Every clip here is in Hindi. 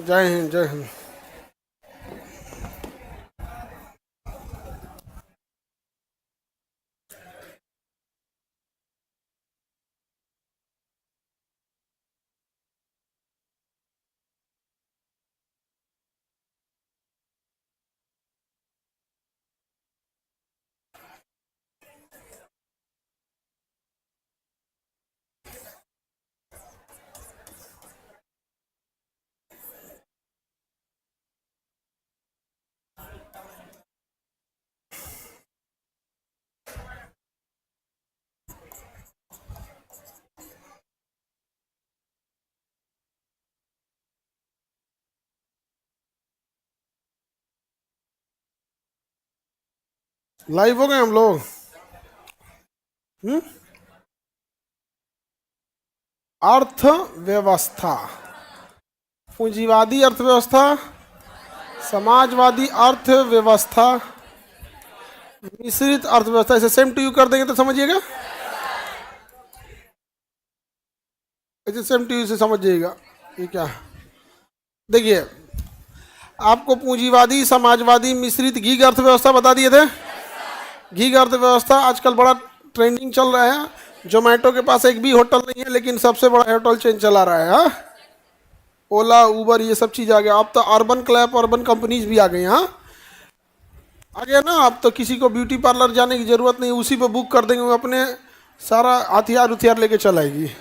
जय हिंद जय हिंद। लाइव हो गए हम लोग। हम्म। अर्थव्यवस्था, पूंजीवादी अर्थव्यवस्था, समाजवादी अर्थव्यवस्था, मिश्रित अर्थव्यवस्था, ऐसे सेम टू यू कर देंगे तो समझिएगा। ऐसे सेम टू यू से समझिएगा ये क्या है। देखिए, आपको पूंजीवादी, समाजवादी, मिश्रित गीग अर्थव्यवस्था बता दिए थे। गीग अर्थव्यवस्था आजकल बड़ा ट्रेंडिंग चल रहा है। जोमेटो के पास एक भी होटल नहीं है, लेकिन सबसे बड़ा होटल चेन चला रहा है। हाँ? ओला, उबर, ये सब चीज आ गया। अब तो अर्बन क्लैप, अर्बन कंपनीज भी आ गई। हाँ, आ गया ना। अब तो किसी को ब्यूटी पार्लर जाने की जरूरत नहीं, उसी पे बुक कर देंगे, वो अपने सारा हथियार उथियार लेके चलाएगी।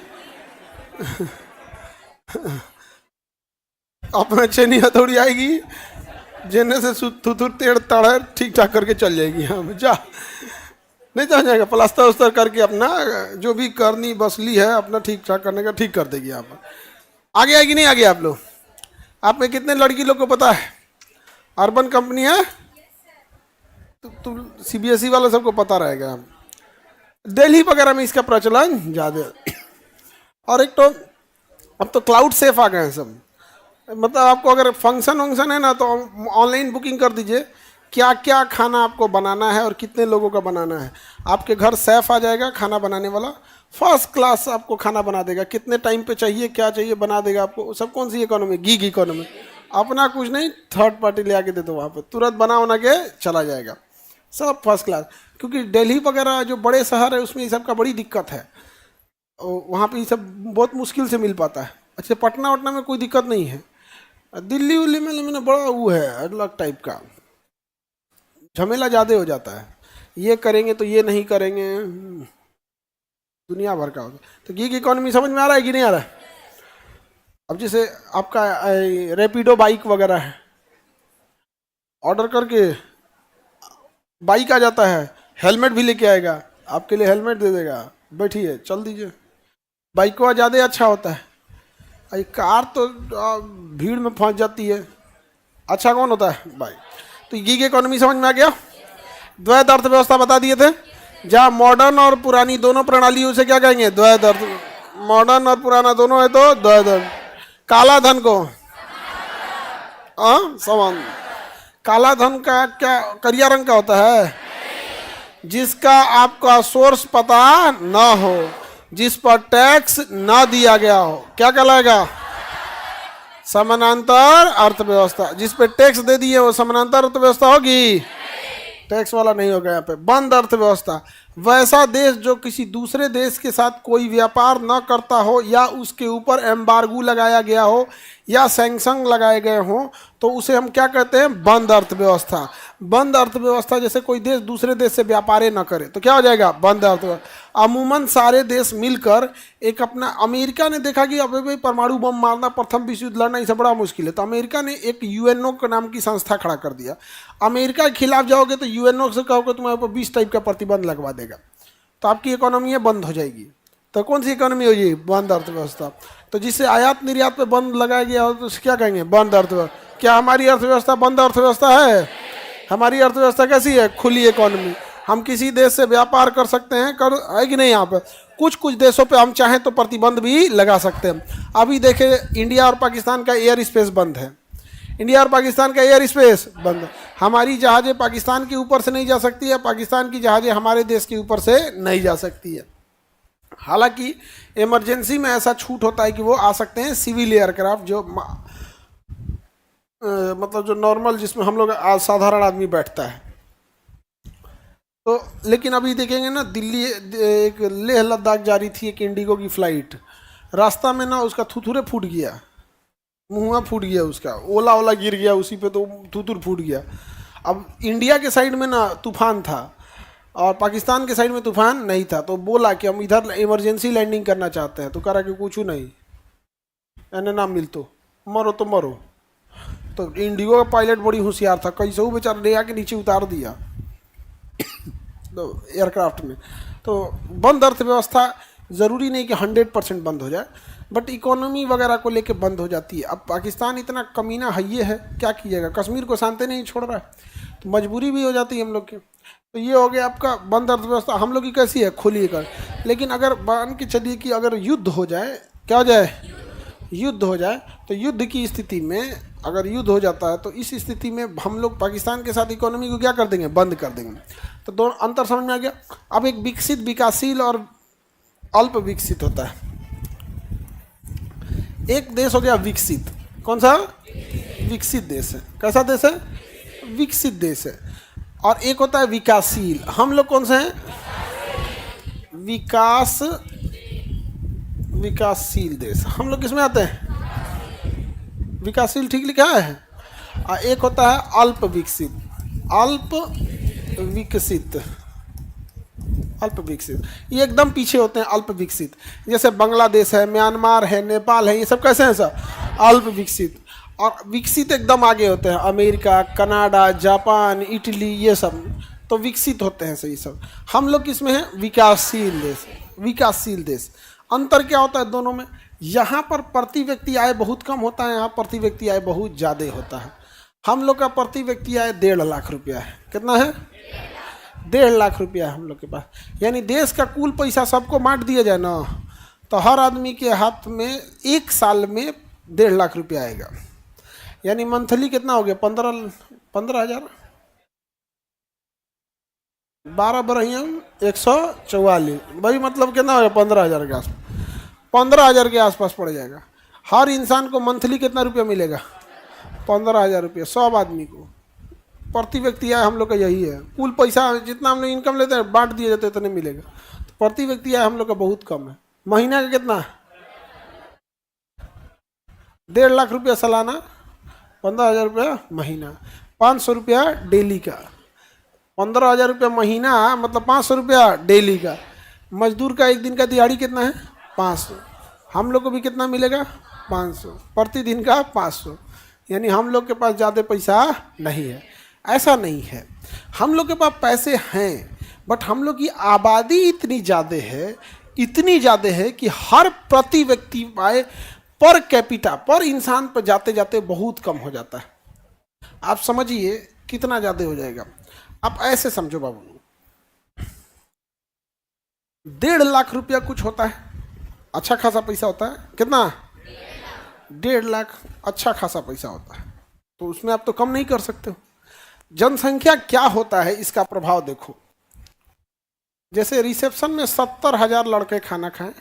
अपना चेनी हथौड़ी आएगी, जेने से थुथुर टेढ़ तड़ ठीक ठाक करके चल जाएगी। हम जा नहीं तो जाएगा, प्लास्टर उस्तर करके अपना जो भी करनी बसली है अपना ठीक ठाक करने का ठीक कर देगी। आप आगे आएगी नहीं आगे। आप लोग, आप में कितने लड़की लोग को पता है अर्बन कंपनी है? तो सीबीएसई वाला सबको पता रहेगा। दिल्ली वगैरह में इसका प्रचलन ज़्यादा है। और एक तो अब तो क्लाउड सेफ आ गए हैं सब। मतलब आपको अगर फंक्शन वंक्शन है ना, तो ऑनलाइन बुकिंग कर दीजिए क्या क्या खाना आपको बनाना है और कितने लोगों का बनाना है। आपके घर सेफ आ जाएगा, खाना बनाने वाला फर्स्ट क्लास आपको खाना बना देगा। कितने टाइम पे चाहिए, क्या चाहिए, बना देगा आपको सब। कौन सी इकोनॉमी? Gig economy. अपना कुछ नहीं, थर्ड पार्टी ले आके दे दो, वहाँ पर तुरंत बना बना के चला जाएगा, सब फर्स्ट क्लास। क्योंकि दिल्ली वगैरह जो बड़े शहर है उसमें ये सब का बड़ी दिक्कत है। वहाँ पे ये सब बहुत मुश्किल से मिल पाता है। अच्छा, पटना वटना में कोई दिक्कत नहीं है। दिल्ली उल्ली में मैंने बड़ा वो है अलग टाइप का, झमेला ज़्यादा हो जाता है। ये करेंगे तो ये नहीं करेंगे, दुनिया भर का होता है। तो गीग इकोनॉमी समझ में आ रहा है कि नहीं आ रहा है? अब जैसे आपका रैपिडो बाइक वगैरह है, ऑर्डर करके बाइक आ जाता है, हेलमेट भी लेके आएगा, आपके लिए हेलमेट दे देगा, बैठिए चल दीजिए। बाइक को ज़्यादा अच्छा होता है। ये कार तो भीड़ में फंस जाती है। अच्छा कौन होता है? बाइक। तो गीग इकोनॉमी समझ में आ गया। द्वैत अर्थव्यवस्था बता दिए थे। जहाँ मॉडर्न और पुरानी दोनों प्रणालियों से क्या कहेंगे? द्वैत अर्थ। मॉडर्न और पुराना दोनों है तो द्वैत अर्थ। काला धन को समान। काला धन का क्या करिया रंग का होता है? जिसका आपका सोर्स पता ना हो, जिस पर टैक्स ना दिया गया हो, क्या कहलाएगा? समानांतर अर्थव्यवस्था। जिस पे टैक्स दे दिए वो समानांतर अर्थव्यवस्था होगी, टैक्स वाला नहीं होगा। यहाँ पे बंद अर्थव्यवस्था, वैसा देश जो किसी दूसरे देश के साथ कोई व्यापार न करता हो, या उसके ऊपर एम्बार्गो लगाया गया हो, या सैंक्शन लगाए गए हों, तो उसे हम क्या कहते हैं? बंद अर्थव्यवस्था। बंद अर्थव्यवस्था जैसे कोई देश दूसरे देश से व्यापार न करे तो क्या हो जाएगा? बंद अर्थव्यवस्था। अमूमन सारे देश मिलकर एक अपना, अमेरिका ने देखा कि अबे भाई परमाणु बम मारना, प्रथम विश्व युद्ध लड़ना, ये बड़ा मुश्किल है, तो अमेरिका ने एक यूएनओ के नाम की संस्था खड़ा कर दिया। अमेरिका के खिलाफ जाओगे तो यूएनओ से कहोगे तुम्हारे ऊपर 20 टाइप का प्रतिबंध लगवा देगा, तो आपकी इकोनॉमी बंद हो जाएगी। तो कौन सी इकोनॉमी होगी? बंद अर्थव्यवस्था। तो जिससे आयात निर्यात पे बंद लगाया गया हो तो उसे क्या कहेंगे? बंद अर्थव्यवस्था। क्या हमारी अर्थव्यवस्था बंद अर्थव्यवस्था है? हमारी अर्थव्यवस्था कैसी है? खुली इकोनॉमी। हम किसी देश से व्यापार कर सकते हैं, कर है कि नहीं? यहाँ पे कुछ कुछ देशों पे हम चाहें तो प्रतिबंध भी लगा सकते हैं। अभी देखे, इंडिया और पाकिस्तान का एयर स्पेस बंद है। इंडिया और पाकिस्तान का एयर स्पेस बंद है। हमारी जहाज़ें पाकिस्तान के ऊपर से नहीं जा सकती है, पाकिस्तान की जहाज़ें हमारे देश के ऊपर से नहीं जा सकती है। हालांकि इमरजेंसी में ऐसा छूट होता है कि वो आ सकते हैं सिविल एयरक्राफ्ट, जो मतलब जो नॉर्मल जिसमें हम लोग साधारण आदमी बैठता है। तो लेकिन अभी देखेंगे ना, दिल्ली एक लेह लद्दाख जा रही थी एक इंडिगो की फ्लाइट, रास्ता में ना उसका थुथुरे फूट गया, मुंह फूट गया उसका, ओला ओला गिर गया उसी पे तो थुथुर फूट गया। अब इंडिया के साइड में ना तूफान था और पाकिस्तान के साइड में तूफान नहीं था, तो बोला कि हम इधर इमरजेंसी लैंडिंग करना चाहते हैं, तो करा कि कुछ नहीं, एने ना मिल तो मरो तो मरो। तो इंडिगो का पायलट बड़ी होशियार था, कैसे वो बेचारा ले आके नीचे उतार दिया तो एयरक्राफ्ट में। तो बंद अर्थव्यवस्था ज़रूरी नहीं कि 100% बंद हो जाए, बट इकोनॉमी वगैरह को लेके बंद हो जाती है। अब पाकिस्तान इतना कमीना हइये है, क्या कीजिएगा, कश्मीर को शांति नहीं छोड़ रहा है, तो मजबूरी भी हो जाती है हम लोग की। तो ये हो गया आपका बंद अर्थव्यवस्था। हम लोग की कैसी है, खुली कर। लेकिन अगर मान के चलिए कि अगर युद्ध हो जाए, क्या हो जाए, युद्ध हो जाए, तो युद्ध की स्थिति में अगर युद्ध हो जाता है तो इस स्थिति में हम लोग पाकिस्तान के साथ इकोनॉमी को क्या कर देंगे, बंद कर देंगे। तो दोनों अंतर समझ में आ गया। अब एक विकसित, विकासशील और अल्प विकसित होता है। एक देश हो गया विकसित, कौन सा, विकसित देश है। कैसा देश है, विकसित देश है। और एक होता है विकासशील। हम लोग कौन से हैं, विकासशील देश। हम लोग किसमें आते हैं, विकासशील, ठीक लिखा है। और एक होता है अल्प विकसित, अल्प विकसित, अल्प विकसित, ये एकदम पीछे होते हैं अल्प विकसित। जैसे बांग्लादेश है, म्यांमार है, नेपाल है, ये सब कैसे हैं सर, अल्प विकसित। और विकसित एकदम आगे होते हैं अमेरिका, कनाडा, जापान, इटली, ये सब तो विकसित होते हैं सही सब। हम लोग किसमें हैं, विकासशील देश, विकासशील देश। अंतर क्या होता है दोनों में, यहाँ पर प्रति व्यक्ति आय बहुत कम होता है, यहाँ प्रति व्यक्ति आय बहुत ज़्यादा होता है। हम लोग का प्रति व्यक्ति आय 1.5 लाख रुपया है। कितना है, 1.5 लाख रुपया है हम लोग के पास। यानी देश का कुल पैसा सबको बांट दिया जाए ना, तो हर आदमी के हाथ में एक साल में 1.5 लाख रुपया आएगा। यानी मंथली कितना हो गया, 15,000, 12 बरहिया 144, भाई मतलब कितना हो गया, 15,000 के आसपास, 15,000 के आसपास पड़ जाएगा। हर इंसान को मंथली कितना रुपया मिलेगा, 15,000 रुपया, सब आदमी को प्रति व्यक्ति आय हम लोग का यही है। कुल पैसा जितना हम लोग इनकम लेते हैं बांट दिए जाते हैं उतने मिलेगा, तो प्रति व्यक्ति आय हम लोग का बहुत कम है। महीना का कितना, 1.5 लाख रुपया सालाना, 15,000 रुपया महीना, 500 रुपया डेली का। 15,000 रुपया महीना मतलब 500 रुपया डेली का। मजदूर का एक दिन का दिहाड़ी कितना है, 500। हम लोग को भी कितना मिलेगा, 500 प्रतिदिन का, 500। यानी हम लोग के पास ज़्यादा पैसा नहीं है। ऐसा नहीं है, हम लोग के पास पैसे हैं, बट हम लोग की आबादी इतनी ज़्यादा है, इतनी ज़्यादा है कि हर प्रति व्यक्ति आय पर कैपिटा, पर इंसान पर जाते जाते बहुत कम हो जाता है। आप समझिए कितना ज़्यादा हो जाएगा। आप ऐसे समझो बाबू, 1.5 लाख रुपया कुछ होता है, अच्छा खासा पैसा होता है। कितना, 1.5 लाख अच्छा खासा पैसा होता है, तो उसमें आप तो कम नहीं कर सकते हो। जनसंख्या क्या होता है इसका प्रभाव देखो। जैसे रिसेप्शन में 70,000 लड़के खाना खाएं,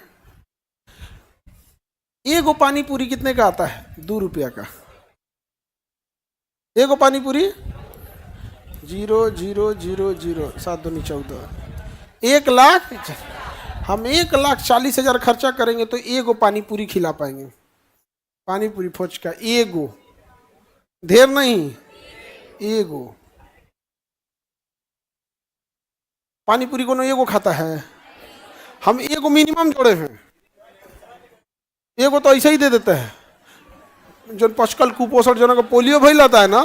एगो पानी पूरी कितने का आता है, 2 रुपया का। एगो पानी पूरी 0,0,0,0 7 दूनी 14, 1 लाख। हम 1,40,000 खर्चा करेंगे तो एगो पानी पूरी खिला पाएंगे। पानी पूरी फोचका एगो, ढेर नहीं, एगो पानी पूरी को एगो खाता है। हम एगो मिनिमम जोड़े हैं, एगो तो ऐसे ही दे देते हैं। जो पचकल कुपोषण जो को पोलियो भइल रहता है ना,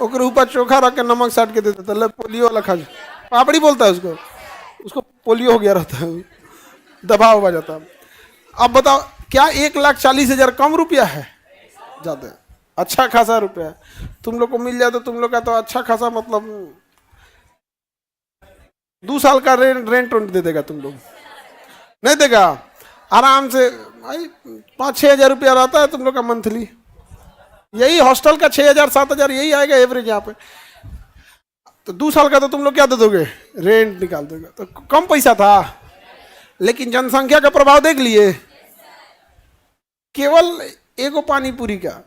ओकर ऊपर चोखा रख के नमक साट के दे देता है, पोलियो वाला खा, पापड़ी बोलता है उसको, उसको पोलियो हो गया रहता है, दबाव हो जाता है। अब बताओ क्या 1,40,000 कम रुपया है, ज़्यादा अच्छा खासा रुपया है। तुम लोग को मिल जाए तो तुम लोग का तो अच्छा खासा मतलब 2 साल का रेंट दे देगा। तुम लोग नहीं देगा, आराम से भाई 5-6 हज़ार रुपया रहता है तुम लोग का मंथली। यही हॉस्टल का 6,000 7,000 यही आएगा एवरेज यहाँ पे। तो 2 साल का तो तुम लोग क्या दे दोगे, रेंट निकाल दोगे, तो कम पैसा था। लेकिन जनसंख्या का प्रभाव देख लिए, केवल एगो पानी पूरी का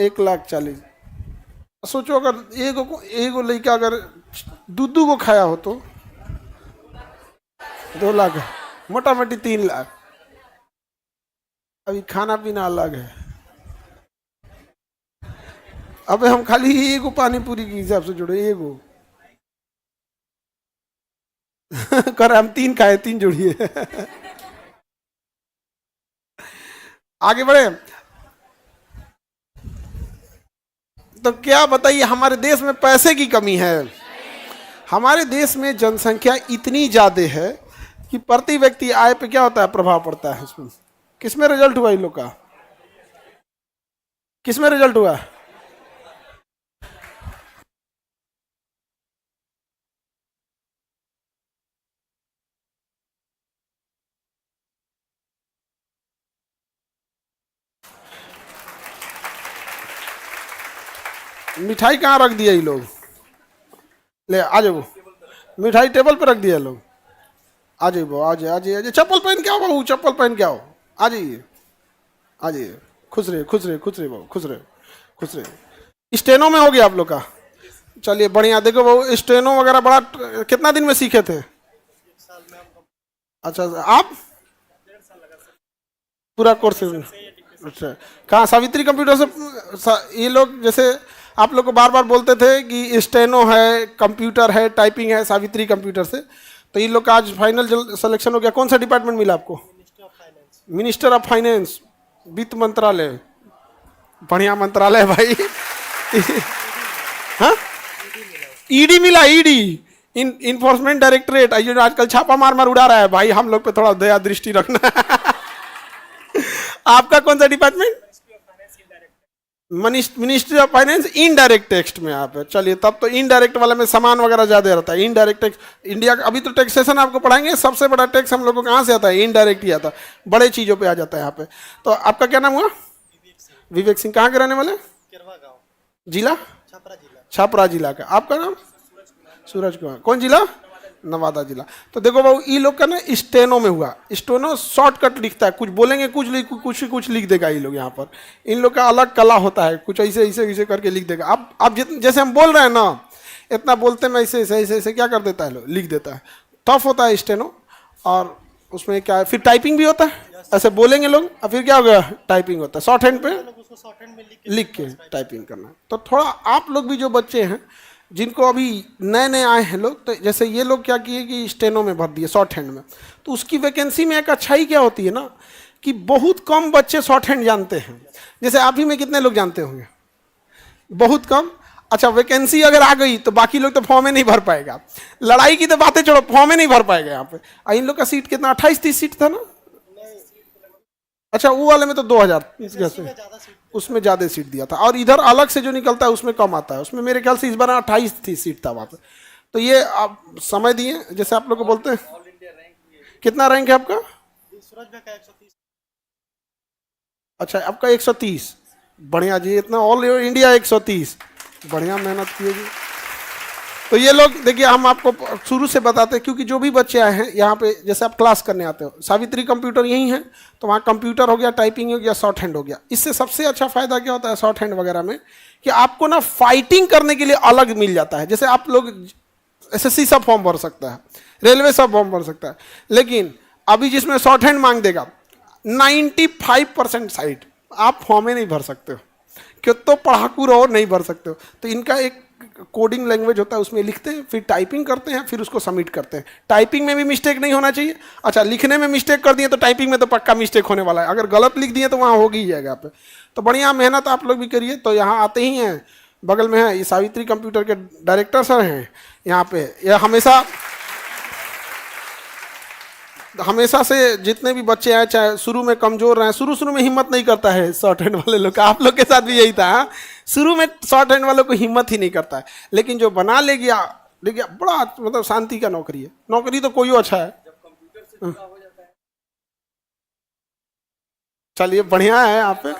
1,40,000, सोचो अगर एगो लड़का अगर दूधू को खाया हो तो 2 लाख, मोटा मोटी 3 लाख। अभी खाना पीना अलग है। अबे हम खाली एगो पानी पूरी के हिसाब से जुड़े एगो कर हम 3 खाए 3 जोड़िए आगे बढ़े। तो क्या बताइए, हमारे देश में पैसे की कमी है? हमारे देश में जनसंख्या इतनी ज्यादा है कि प्रति व्यक्ति आय पे क्या होता है, प्रभाव पड़ता है इसमें। किसमें रिजल्ट हुआ इन लोग का? किसमें रिजल्ट हुआ? मिठाई कहाँ रख दिया ये लोग? ले आ जाओ, मिठाई टेबल पे रख दिया लोग। आ जाइए, आ जाइए, आ जाइए, चप्पल पहन के आओ बाबू, चप्पल पहन के आओ। आ जाइए, आ जाइए। खुश रहे, खुश रहे, खुश रहे बाबू, खुश रहे, खुश रहे। स्टेनो में हो गया आप लोग का? चलिए बढ़िया। देखो बाबू, स्टेनो वगैरह बड़ा कितना दिन में सीखे थे? अच्छा, आप पूरा कोर्स? अच्छा, कहाँ सावित्री कंप्यूटर से? ये लोग जैसे आप लोग को बार बार बोलते थे कि स्टेनो है, कंप्यूटर है, टाइपिंग है, सावित्री कंप्यूटर से। तो ये लोग का आज फाइनल सिलेक्शन हो गया। कौन सा डिपार्टमेंट मिला आपको? मिनिस्टर ऑफ फाइनेंस, वित्त मंत्रालय। बढ़िया मंत्रालय है भाई हाँ, ईडी मिला, ईडी, इन्फोर्समेंट डायरेक्टरेट। आजकल छापा मार मार उड़ा रहा है भाई, हम लोग पे थोड़ा दया दृष्टि रखना आपका कौन सा department? Ministry of finance, indirect tax में आप है। चलिए, तब तो इनडायरेक्ट वाले में सामान वगैरह ज्यादा रहता है। इनडायरेक्ट टैक्स इंडिया का, अभी तो टैक्सेशन आपको पढ़ाएंगे, सबसे बड़ा टैक्स हम लोग को कहाँ से आता है? इनडायरेक्ट ही आता है, बड़े चीजों पे आ जाता है यहाँ पे। तो आपका क्या नाम हुआ? विवेक सिंह। कहाँ के रहने वाले? जिला? छपरा जिला का। आपका नाम? सूरज कुमार। कौन जिला? नवादा जिला। तो देखो बाबू, ये लोग का ना स्टेनो में हुआ। स्टेनो शॉर्टकट लिखता है, कुछ बोलेंगे कुछ लिख देगा ये लोग यहाँ पर। इन लोग का अलग कला होता है, कुछ ऐसे ऐसे ऐसे करके लिख देगा। आप जैसे हम बोल रहे हैं ना, इतना बोलते में ऐसे ऐसे ऐसे ऐसे क्या कर देता है, लोग लिख देता है। टफ होता है स्टेनो। और उसमें क्या है, फिर टाइपिंग भी होता है। ऐसे बोलेंगे लोग और फिर क्या होगा, टाइपिंग होता है। शॉर्ट हैंड पे लिख के टाइपिंग करना। तो थोड़ा आप लोग भी जो बच्चे हैं, जिनको अभी नए नए आए हैं लोग, तो जैसे ये लोग क्या किए कि स्टेनो में भर दिए शॉर्ट हैंड में। तो उसकी वैकेंसी में एक अच्छाई क्या होती है ना, कि बहुत कम बच्चे शॉर्ट हैंड जानते हैं। जैसे आप ही में कितने लोग जानते होंगे? बहुत कम। अच्छा, वैकेंसी अगर आ गई तो बाकी लोग तो फॉर्म में नहीं भर पाएगा। लड़ाई की तो बातें छोड़ो, फॉर्म में नहीं भर पाएगा यहाँ पे। और इन लोग का सीट कितना, 28-30 सीट था ना? अच्छा, वो वाले में तो 2000 से उसमें ज्यादा सीट दिया था। और इधर अलग से जो निकलता है उसमें कम आता है। उसमें मेरे ख्याल से इस बार 28 थी सीट था वहां पे। तो ये आप समय दिए, जैसे आप लोग को बोलते हैं। कितना रैंक है आपका? अच्छा, आपका 130। बढ़िया जी, इतना ऑल इंडिया 130। बढ़िया मेहनत किए जी। तो ये लोग देखिए, हम आपको शुरू से बताते हैं, क्योंकि जो भी बच्चे आए हैं यहाँ पे, जैसे आप क्लास करने आते हो, सावित्री कंप्यूटर यही है, तो वहाँ कंप्यूटर हो गया, टाइपिंग हो गया, शॉर्ट हैंड हो गया। इससे सबसे अच्छा फायदा क्या होता है शॉर्ट हैंड वगैरह में, कि आपको ना फाइटिंग करने के लिए अलग मिल जाता है। जैसे आप लोग एसएससी सब फॉर्म भर सकता है, रेलवे सब फॉर्म भर सकता है, लेकिन अभी जिसमें शॉर्ट हैंड मांग देगा 95% साइट आप फॉर्म में नहीं भर सकते हो, क्यों? तो पढ़ाकू रहो, नहीं भर सकते हो। तो इनका एक कोडिंग लैंग्वेज होता है, उसमें लिखते हैं, फिर टाइपिंग करते हैं, फिर उसको सबमिट करते हैं। टाइपिंग में भी मिस्टेक नहीं होना चाहिए। अच्छा, लिखने में मिस्टेक कर दिए तो टाइपिंग में तो पक्का मिस्टेक होने वाला है। अगर गलत लिख दिए तो वहाँ हो ही जाएगा पे। तो बढ़िया मेहनत आप लोग भी करिए। तो यहाँ आते ही हैं, बगल में है ये सावित्री कंप्यूटर के डायरेक्टर सर हैं यहाँ पे। यह हमेशा से जितने भी बच्चे आए, चाहे शुरू में कमजोर रहे, शुरू में हिम्मत नहीं करता है शॉर्ट हैंड वाले लोग का। आप लोग के साथ भी यही था, हाँ? शुरू में शॉर्ट हैंड वालों को हिम्मत ही नहीं करता है, लेकिन जो बना ले गया बड़ा मतलब शांति का नौकरी है। नौकरी तो कोई अच्छा है। चलिए बढ़िया है आप पे।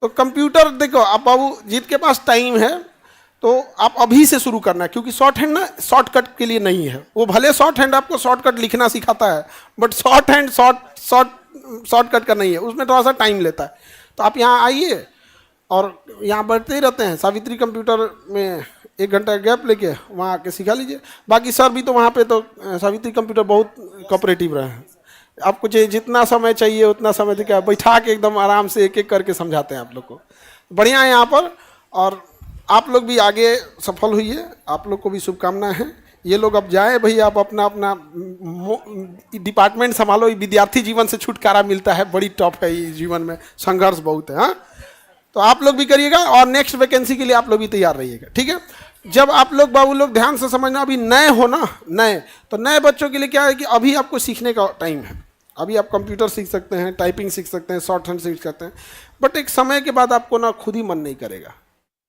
तो कंप्यूटर देखो, अब बाबू जित के पास टाइम है तो आप अभी से शुरू करना है, क्योंकि शॉर्ट हैंड ना शॉर्टकट के लिए नहीं है। वो भले शॉर्ट हैंड आपको शॉर्टकट लिखना सिखाता है, बट शॉर्ट हैंड शॉर्टकट का नहीं है, उसमें थोड़ा सा टाइम लेता है। तो आप यहाँ आइए, और यहाँ बैठते ही रहते हैं। सावित्री कंप्यूटर में 1 घंटा गैप लेके वहाँ आके सिखा लीजिए। बाकी सर भी तो वहाँ पे तो सावित्री कंप्यूटर बहुत कोऑपरेटिव रहे हैं। आपको जितना समय चाहिए उतना समय देके बैठा के एकदम आराम से एक एक करके समझाते हैं आप लोग को। बढ़िया है यहाँ पर। और आप लोग भी आगे सफल हुई, आप लोग को भी शुभकामनाएं हैं। ये लोग अब जाए भाई, आप अपना अपना डिपार्टमेंट संभालो। विद्यार्थी जीवन से छुटकारा मिलता है, बड़ी टफ है ये जीवन में, संघर्ष बहुत है। हाँ, तो आप लोग भी करिएगा और नेक्स्ट वैकेंसी के लिए आप लोग भी तैयार रहिएगा, ठीक है। जब आप लोग बाबू लोग ध्यान से समझना, अभी नए हो ना, नए तो नए बच्चों के लिए क्या है कि अभी आपको सीखने का टाइम है। अभी आप कंप्यूटर सीख सकते हैं, टाइपिंग सीख सकते हैं, शॉर्ट हैंड सीख सकते हैं, बट एक समय के बाद आपको ना खुद ही मन नहीं करेगा,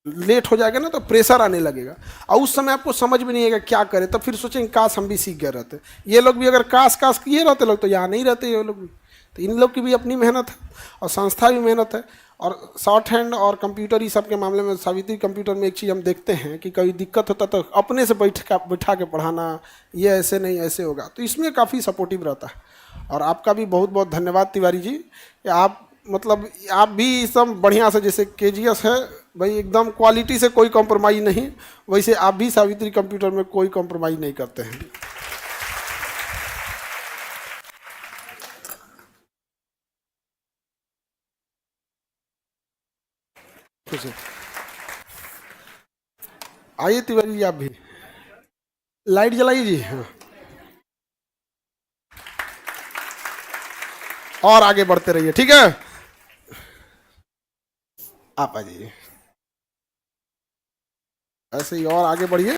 लेट हो जाएगा ना तो प्रेशर आने लगेगा और उस समय आपको समझ में नहीं आएगा क्या करें। तो फिर सोचेंगे काश हम भी सीख गए रहते। ये लोग भी अगर काश काश किए रहते लोग तो यहाँ नहीं रहते ये लोग भी। तो इन लोग की भी अपनी मेहनत है और संस्था भी मेहनत है। और शॉर्ट हैंड और कंप्यूटर ही सब के मामले में सावित्री कंप्यूटर में एक चीज़ हम देखते हैं कि कभी दिक्कत होता तो अपने से बैठा के पढ़ाना, ये ऐसे नहीं ऐसे होगा, तो इसमें काफ़ी सपोर्टिव रहता है। और आपका भी बहुत बहुत धन्यवाद तिवारी जी। आप मतलब आप भी सब बढ़िया से, जैसे केजीएस है भाई एकदम क्वालिटी से कोई कॉम्प्रोमाइज़ नहीं, वैसे आप भी सावित्री कंप्यूटर में कोई कॉम्प्रोमाइज़ नहीं करते हैं। खुश है। आइए तिवारी जी, आप भी लाइट जलाइए जी। हाँ, और आगे बढ़ते रहिए, ठीक है। आप आ जाइए, ऐसे ही और आगे बढ़िए।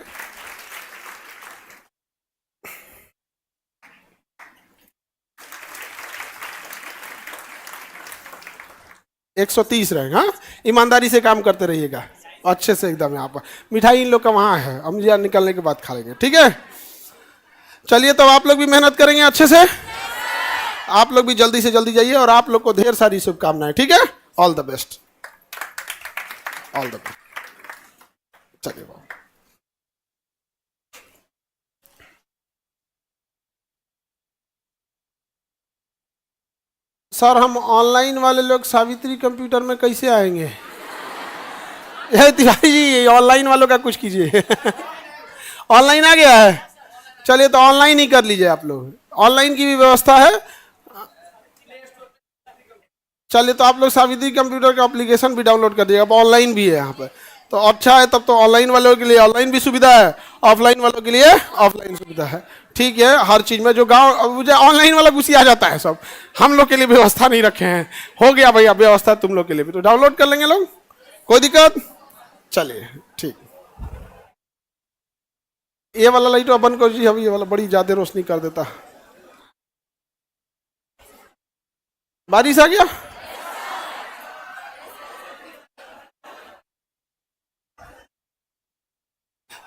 130 रहेगा। हाँ, ईमानदारी से काम करते रहिएगा अच्छे से एकदम। यहाँ पर मिठाई इन लोग का वहाँ है, हम यहाँ निकलने के बाद खा लेंगे, ठीक है। चलिए, तब आप लोग भी मेहनत करेंगे अच्छे से। आप लोग भी जल्दी से जल्दी जाइए और आप लोग को ढेर सारी शुभकामनाएं, ठीक है। All the best, all the best. चलिए बाबू। सर, हम ऑनलाइन वाले लोग सावित्री कंप्यूटर में कैसे आएंगे? ये तिवारी जी, ऑनलाइन वालों का कुछ कीजिए। ऑनलाइन आ गया है, चलिए तो ऑनलाइन ही कर लीजिए आप लोग। ऑनलाइन की भी व्यवस्था है। चलिए, तो आप लोग सावित्री कंप्यूटर का एप्लीकेशन भी डाउनलोड कर दिएगा, अब ऑनलाइन भी है यहाँ पे। तो अच्छा है, तब तो ऑनलाइन वालों के लिए ऑनलाइन भी सुविधा है, ऑफलाइन वालों के लिए ऑफलाइन सुविधा है, ठीक है। हर चीज में जो गाँव मुझे ऑनलाइन वाला घुसिया जाता है सब, हम लोग के लिए व्यवस्था नहीं रखे हैं। हो गया भैया व्यवस्था तुम लोग के लिए भी, तो डाउनलोड कर लेंगे लोग, कोई दिक्कत। चलिए ठीक। ये वाला लाइट बंद कर जी, अभी ये वाला बड़ी ज्यादा रोशनी कर देता। बारिश आ गया।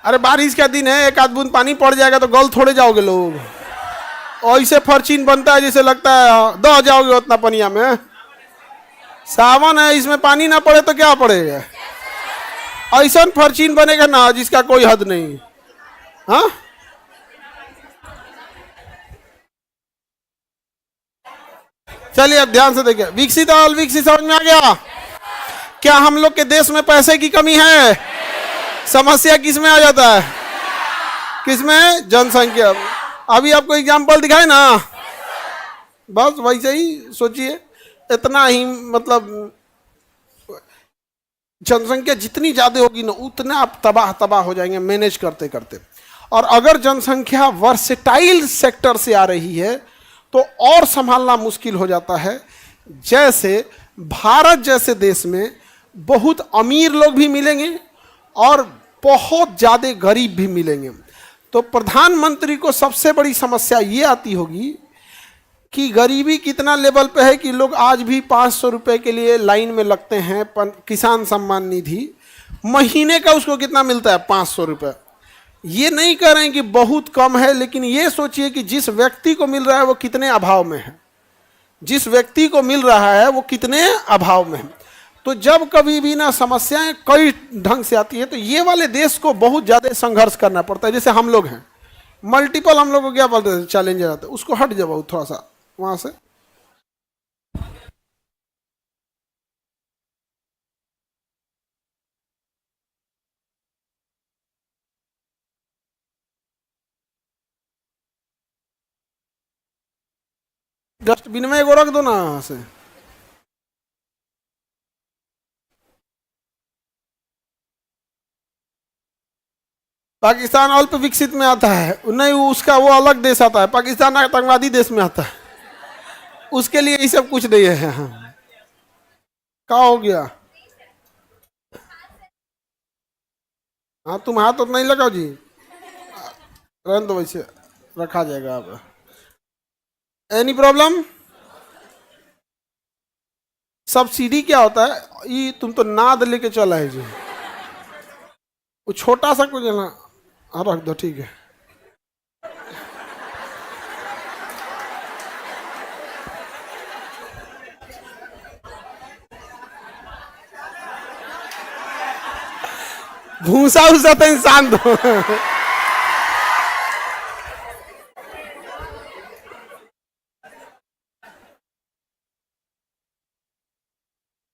अरे बारिश का दिन है, एक आध बूंद पानी पड़ जाएगा तो गल थोड़े जाओगे लोग। ऐसे फर्चीन बनता है जैसे लगता है दह जाओगे उतना पनिया में। सावन है, इसमें पानी ना पड़े तो क्या पड़ेगा। ऐसा फर्चीन बनेगा ना जिसका कोई हद नहीं। हाँ, चलिए अब ध्यान से देखिए। विकसित और अविकसित समझ में आ गया? क्या हम लोग के देश में पैसे की कमी है? समस्या किस में आ जाता है? किस में? जनसंख्या। अभी आपको एग्जाम्पल दिखाए ना, बस वैसे ही सोचिए। इतना ही मतलब जनसंख्या जितनी ज्यादा होगी ना उतना आप तबाह तबाह हो जाएंगे मैनेज करते करते। और अगर जनसंख्या वर्सेटाइल सेक्टर से आ रही है तो और संभालना मुश्किल हो जाता है। जैसे भारत जैसे देश में बहुत अमीर लोग भी मिलेंगे और बहुत ज़्यादा गरीब भी मिलेंगे। तो प्रधानमंत्री को सबसे बड़ी समस्या ये आती होगी कि गरीबी कितना लेवल पे है कि लोग आज भी 500 रुपये के लिए लाइन में लगते हैं। किसान सम्मान निधि महीने का उसको कितना मिलता है? 500 रुपये। ये नहीं कह रहे हैं कि बहुत कम है, लेकिन ये सोचिए कि जिस व्यक्ति को मिल रहा है वो कितने अभाव में है, जिस व्यक्ति को मिल रहा है वो कितने अभाव में है। तो जब कभी भी ना समस्याएं कई ढंग से आती है तो ये वाले देश को बहुत ज़्यादा संघर्ष करना पड़ता है। जैसे हम लोग हैं मल्टीपल, हम लोग को क्या बोलते हैं, चैलेंजर आता है, उसको हट जाओ थोड़ा सा वहाँ से। डस्टबिन में एगो रख दो ना से। पाकिस्तान अल्प विकसित में आता है नहीं, उसका वो अलग देश आता है, पाकिस्तान आतंकवादी देश में आता है, उसके लिए ये सब कुछ नहीं है। हाँ, क्या हो गया? हाँ तुम हाथ तो नहीं लगाओ जी, रहने दो वैसे, रखा जाएगा। अब एनी प्रॉब्लम? सब्सिडी क्या होता है? ये तुम तो नाद लेके चला है जी, वो छोटा सा कुछ है ना। हाँ रख दो, ठीक है। भूसा उसा तो इंसान दो।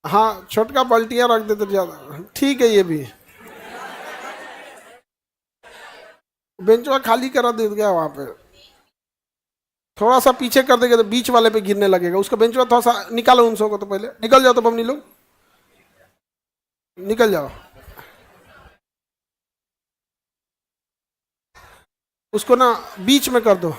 हाँ छोटका पलटिया रख दे तो ज्यादा ठीक है। ये भी बेंचवा खाली करा दे गया वहां पे, थोड़ा सा पीछे कर देगा तो बीच वाले पे गिरने लगेगा, उसका बेंचवा थोड़ा सा निकालो उन सबको, तो पहले निकल जाओ, तो बमनी लोग निकल जाओ, उसको ना बीच में कर दो।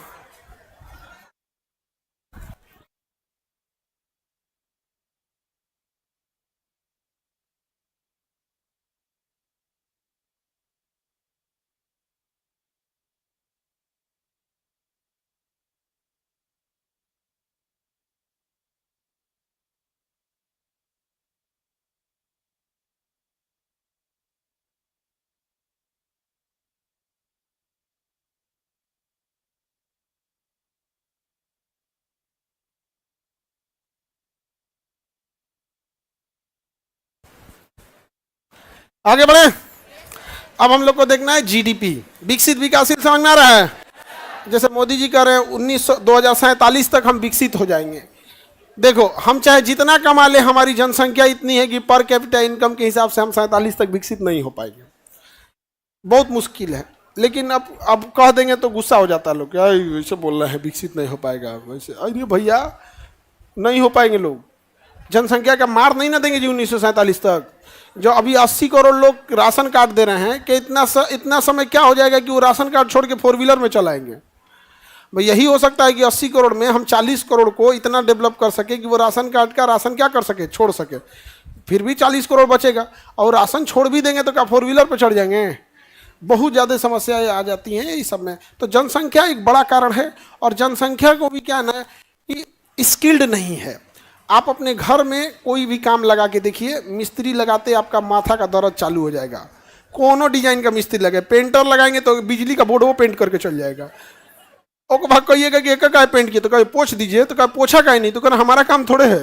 आगे बढ़े। अब हम लोग को देखना है जीडीपी, विकसित विकासशील, समझ में आ रहा है? जैसे मोदी जी कह रहे हैं 2047 तक हम विकसित हो जाएंगे। देखो हम चाहे जितना कमा ले, हमारी जनसंख्या इतनी है कि पर कैपिटा इनकम के हिसाब से हम 47 तक विकसित नहीं हो पाएंगे, बहुत मुश्किल है। लेकिन अब कह देंगे तो गुस्सा हो जाता है लोग, क्या वैसे बोल रहे हैं विकसित नहीं हो पाएगा वैसे। अरे भैया नहीं हो पाएंगे लोग, जनसंख्या का मार नहीं ना देंगे जी 1947 तक। जो अभी 80 करोड़ लोग राशन कार्ड दे रहे हैं कि इतना समय क्या हो जाएगा कि वो राशन कार्ड छोड़ के 4 व्हीलर में चलाएंगे। भाई यही हो सकता है कि 80 करोड़ में हम 40 करोड़ को इतना डेवलप कर सके कि वो राशन कार्ड का राशन क्या कर सके, छोड़ सके, फिर भी 40 करोड़ बचेगा। और राशन छोड़ भी देंगे तो क्या 4 व्हीलर पर चढ़ जाएंगे? बहुत ज़्यादा समस्याएं आ जाती हैं इस सब में। तो जनसंख्या एक बड़ा कारण है, और जनसंख्या को भी क्या ना कि स्किल्ड नहीं है। आप अपने घर में कोई भी काम लगा के देखिए, मिस्त्री लगाते आपका माथा का दर्द चालू हो जाएगा। कोनो डिजाइन का मिस्त्री लगे, पेंटर लगाएंगे तो बिजली का बोर्ड वो पेंट करके चल जाएगा। और भाग कहिएगा कि एक का पेंट किया, तो कहे पोछ दीजिए, तो कहे पोछा का ही नहीं, तो कहना हमारा काम थोड़े है।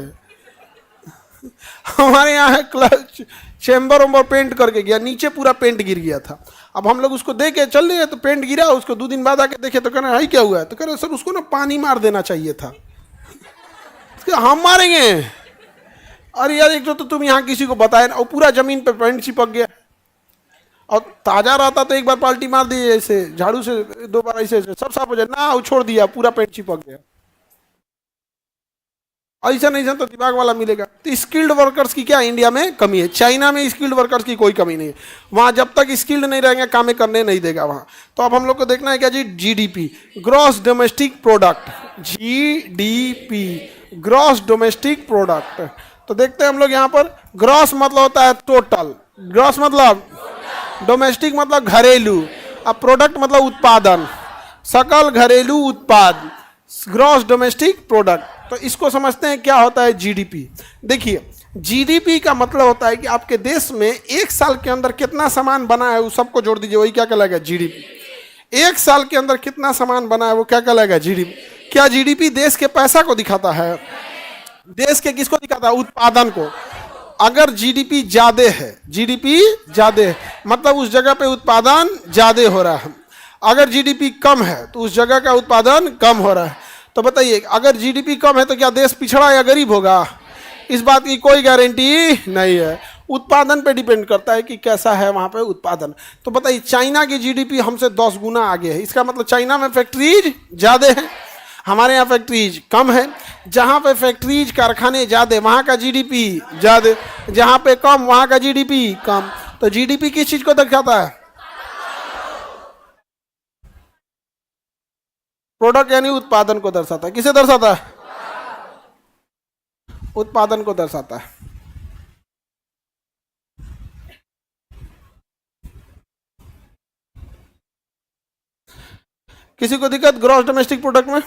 हमारे यहाँ है क्लच चेम्बर उम्बर पेंट करके गया, नीचे पूरा पेंट गिर गया था। अब हम लोग उसको दे के चल रहे, तो पेंट गिरा, उसको 2 दिन बाद आके देखे तो कहना है क्या हुआ है, तो कह रहे सर उसको ना पानी मार देना चाहिए था। हम मारेंगे? अरे यार एक तो तुम यहाँ किसी को बताए ना, और पूरा जमीन पे पेंट चिपक गया। और ताजा रहता तो एक बार पाल्टी मार दी ऐसे झाड़ू से, 2 बार ऐसे सब साफ हो जाए ना, वो छोड़ दिया पूरा पेंट चिपक गया। ऐसा नहीं तो दिमाग वाला मिलेगा। तो स्किल्ड वर्कर्स की क्या इंडिया में कमी है? चाइना में स्किल्ड वर्कर्स की कोई कमी नहीं है, वहां जब तक स्किल्ड नहीं रहेंगे काम करने नहीं देगा वहां। तो अब हम लोग को देखना है क्या जी, GDP, gross domestic product, GDP, gross domestic product. तो देखते हैं हम लोग यहाँ पर, ग्रॉस मतलब होता है टोटल, ग्रॉस मतलब, डोमेस्टिक मतलब घरेलू, अब प्रोडक्ट मतलब उत्पादन, सकल घरेलू उत्पाद, ग्रॉस डोमेस्टिक प्रोडक्ट। तो इसको समझते हैं क्या होता है जीडीपी। देखिए जीडीपी का मतलब होता है कि आपके देश में एक साल के अंदर कितना सामान बना है, वो सबको जोड़ दीजिए, वही क्या कहलाएगा, जीडीपी। एक साल के अंदर कितना सामान बना है वो क्या कहलाएगा, जीडीपी। क्या जीडीपी देश के पैसा को दिखाता है? देश के किसको दिखाता है, उत्पादन को। अगर जीडीपी ज्यादा है, जीडीपी ज्यादा है मतलब उस जगह पे उत्पादन ज्यादा हो रहा है। अगर जीडीपी कम है तो उस जगह का उत्पादन कम हो रहा है। तो बताइए अगर जीडीपी कम है तो क्या देश पिछड़ा या गरीब होगा? इस बात की कोई गारंटी नहीं है। उत्पादन पे डिपेंड करता है कि कैसा है वहाँ पे उत्पादन। तो बताइए चाइना की जीडीपी हमसे 10 गुना आगे है, इसका मतलब चाइना में फैक्ट्रीज ज़्यादा है। हमारे यहाँ फैक्ट्रीज कम है। जहाँ पे फैक्ट्रीज कारखाने ज्यादा वहाँ का जीडीपी ज्यादा, जहाँ पे कम वहाँ का जीडीपी कम। तो जीडीपी किस चीज को दर्शाता है? प्रोडक्ट यानी उत्पादन को दर्शाता है। किसे दर्शाता है? उत्पादन को दर्शाता है। किसी को दिक्कत ग्रॉस डोमेस्टिक प्रोडक्ट में?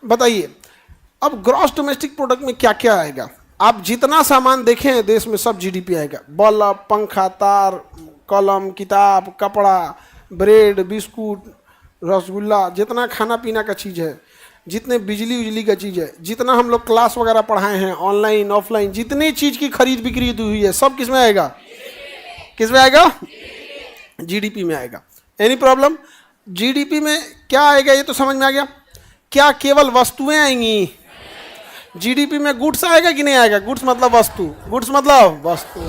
बताइए। अब ग्रॉस डोमेस्टिक प्रोडक्ट में क्या क्या आएगा? आप जितना सामान देखें हैं देश में सब जीडीपी आएगा। बल्ब, पंखा, तार, कलम, किताब, कपड़ा, ब्रेड, बिस्कुट, रसगुल्ला, जितना खाना पीना का चीज़ है, जितने बिजली उजली का चीज़ है, जितना हम लोग क्लास वगैरह पढ़ाए हैं ऑनलाइन ऑफलाइन, जितनी चीज़ की खरीद बिक्री हुई है सब किस में आएगा? किस में आएगा? जीडीपी में आएगा। Any problem? जीडीपी में क्या आएगा ये तो समझ में आ गया। क्या केवल वस्तुएं आएंगी? जीडीपी में गुड्स आएगा कि नहीं आएगा? गुड्स मतलब वस्तु, गुड्स मतलब वस्तु।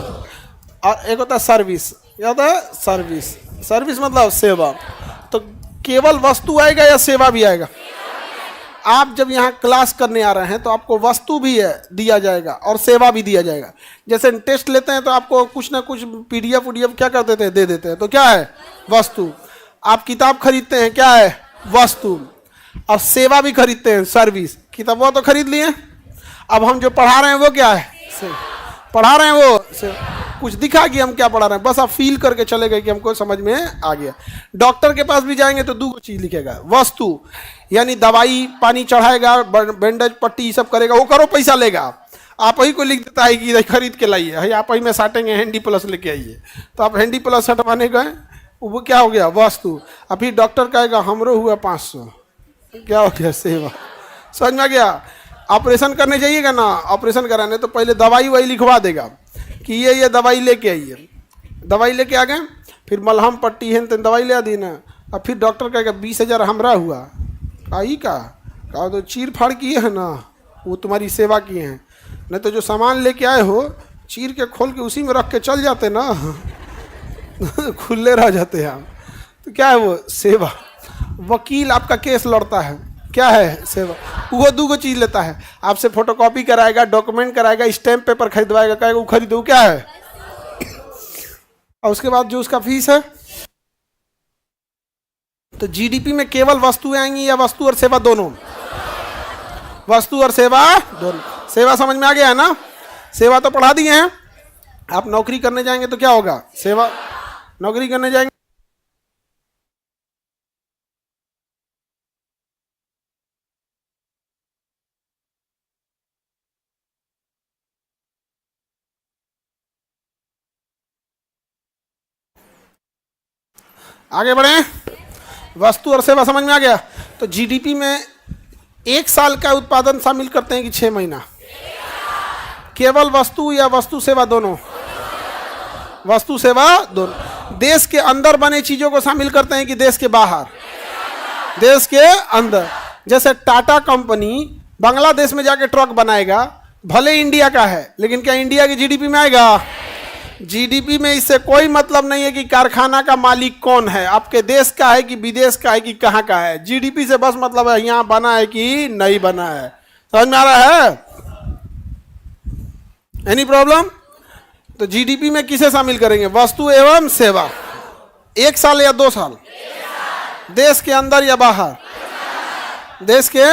और एक होता है सर्विस। क्या होता है? सर्विस। सर्विस मतलब सेवा। तो केवल वस्तु आएगा या सेवा भी आएगा? आप जब यहाँ क्लास करने आ रहे हैं तो आपको वस्तु भी है दिया जाएगा और सेवा भी दिया जाएगा। जैसे टेस्ट लेते हैं तो आपको कुछ ना कुछ पीडीएफ उडीएफ क्या कर देते हैं? दे देते हैं। तो क्या है? वस्तु। आप किताब खरीदते हैं, क्या है? वस्तु। और सेवा भी खरीदते हैं, सर्विस। किताबों तो खरीद लिए, अब हम जो पढ़ा रहे हैं वो क्या है? पढ़ा रहे हैं वो कुछ दिखा कि हम क्या पढ़ा रहे हैं, बस आप फील करके चले गए कि हमको समझ में आ गया। डॉक्टर के पास भी जाएंगे तो दो चीज लिखेगा, वस्तु यानी दवाई पानी चढ़ाएगा, बैंडेज पट्टी ये सब करेगा, वो करो पैसा लेगा। आप ही को लिख देता है कि खरीद के लाइए, है आप ही में साटेंगे, हैंडी प्लस लेके आइए। तो आप हैंडी प्लस हटवाने गए, वो क्या हो गया? वस्तु। अब फिर डॉक्टर कहेगा हमरो हुआ 500, क्या हो गया? सेवा। समझ में आ गया? ऑपरेशन करने जाइएगा ना, ऑपरेशन कराने तो पहले दवाई वही लिखवा देगा कि ये दवाई लेके आइए। दवाई लेके आ गए, फिर मलहम पट्टी है तो दवाई ले आ दी ना। अब फिर डॉक्टर कहेगा 20,000 हमरा हुआ। आई का कहा तो चीर फाड़ किए है ना, वो तुम्हारी सेवा किए हैं। नहीं तो जो सामान लेके आए हो चीर के खोल के उसी में रख के चल जाते ना खुले रह जाते हैं हम। तो क्या है वो? सेवा। वकील आपका केस लड़ता है, क्या है? सेवा। वो दो चीज लेता है, आपसे फोटोकॉपी कराएगा, डॉक्यूमेंट कराएगा, स्टैम्प पेपर खरीदवाएगा, कहेगा वो खरीदो, क्या है? और उसके बाद जो उसका फीस है। तो जीडीपी में केवल वस्तुएं आएंगी या वस्तु और सेवा दोनों? वस्तु और सेवा दोनों। सेवा समझ में आ गया है ना? सेवा तो पढ़ा दिए हैं। आप नौकरी करने जाएंगे तो क्या होगा? सेवा। नौकरी करने जाएंगे आगे बढ़े। वस्तु और सेवा समझ में आ गया। तो जीडीपी में एक साल का उत्पादन शामिल करते हैं कि 6 महीना? केवल वस्तु या वस्तु सेवा दोनों? वस्तु सेवा दोनों। देश के अंदर बने चीजों को शामिल करते हैं कि देश के बाहर? देश के अंदर। जैसे टाटा कंपनी बांग्लादेश में जाके ट्रक बनाएगा, भले इंडिया का है, लेकिन क्या इंडिया की जीडीपी में आएगा? जीडीपी में इससे कोई मतलब नहीं है कि कारखाना का मालिक कौन है, आपके देश का है कि विदेश का है कि कहाँ का है। जीडीपी से बस मतलब है यहाँ बना है कि नहीं बना है। समझ में आ रहा है? Any problem? तो जीडीपी में किसे शामिल करेंगे? वस्तु एवं सेवा। 1 साल या 2 साल? देश के अंदर या बाहर? देश के।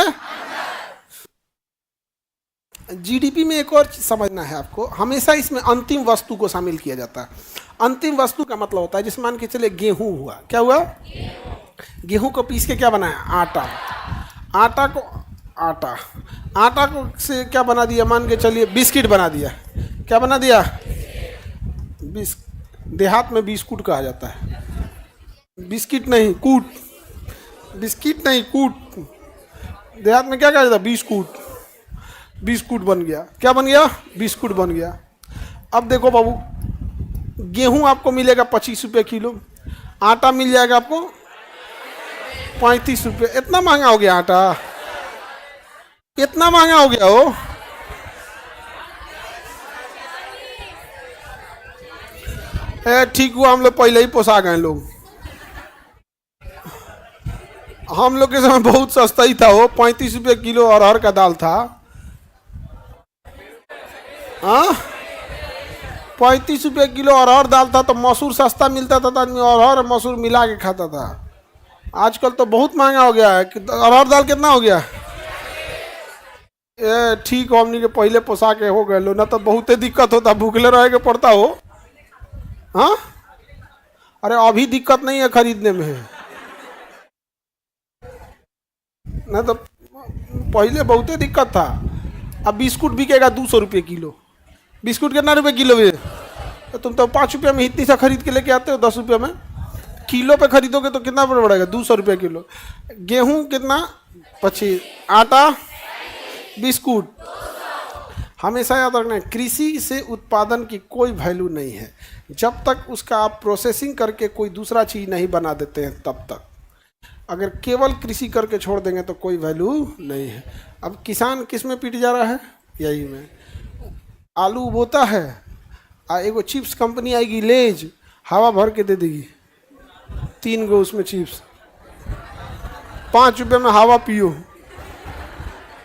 जीडीपी में एक और चीज समझना है आपको, हमेशा इसमें अंतिम वस्तु को शामिल किया जाता है। अंतिम वस्तु का मतलब होता है, जिस मान के चले गेहूं हुआ, क्या हुआ? गेहूं को पीस के क्या बनाया? आटा। आटा को से क्या बना दिया? मान के चलिए बिस्किट बना दिया। क्या बना दिया? देहात में बिस्कुट कहा जाता है, बिस्किट नहीं कूट। बिस्किट नहीं कूट। देहात में क्या कहा जाता है? बिस्कुट। बिस्कुट बन गया। क्या बन गया? बिस्कुट बन गया। अब देखो बाबू, गेहूं आपको मिलेगा 25 रुपये किलो, आटा मिल जाएगा आपको 35 रुपये। इतना महंगा हो गया आटा, इतना महंगा हो गया हो। ठीक हुआ हम लोग पहले ही पोसा गए लोग। हम लोग के समय बहुत सस्ता ही था वो, 35 रुपये किलो अरहर का दाल था। हाँ, 35 रुपये किलो अरहर दाल था, तो मसूर सस्ता मिलता था तो आदमी अरहर और मसूर मिला के खाता था। आजकल तो बहुत महंगा हो गया है। अरहर दाल कितना हो गया? ये ठीक हो, हमनी के पहले पोसाके हो गए लो, ना तो बहुते दिक्कत होता, भूखले रहे के पड़ता हो। हाँ, अरे अभी दिक्कत नहीं है खरीदने में, ना तो पहले बहुते दिक्कत था। अब बिस्कुट बिकेगा 200 रुपये किलो। बिस्कुट कितना रुपये किलो है? तो तुम तो 5 रुपये में इतनी सा खरीद के लेके आते हो, 10 रुपये में। किलो पे खरीदोगे तो कितना पड़ेगा? 200 रुपये किलो। गेहूं कितना? 25। आटा, बिस्कुट। हमेशा याद रखना है, कृषि से उत्पादन की कोई वैल्यू नहीं है जब तक उसका आप प्रोसेसिंग करके कोई दूसरा चीज़ नहीं बना देते हैं, तब तक। अगर केवल कृषि करके छोड़ देंगे तो कोई वैल्यू नहीं है। अब किसान किस में पीट जा रहा है? यही में। आलू बोता है, एगो चिप्स कंपनी आएगी लेज, हवा भर के दे देगी 3 गो उसमें चिप्स, 5 रुपये में हवा पियो।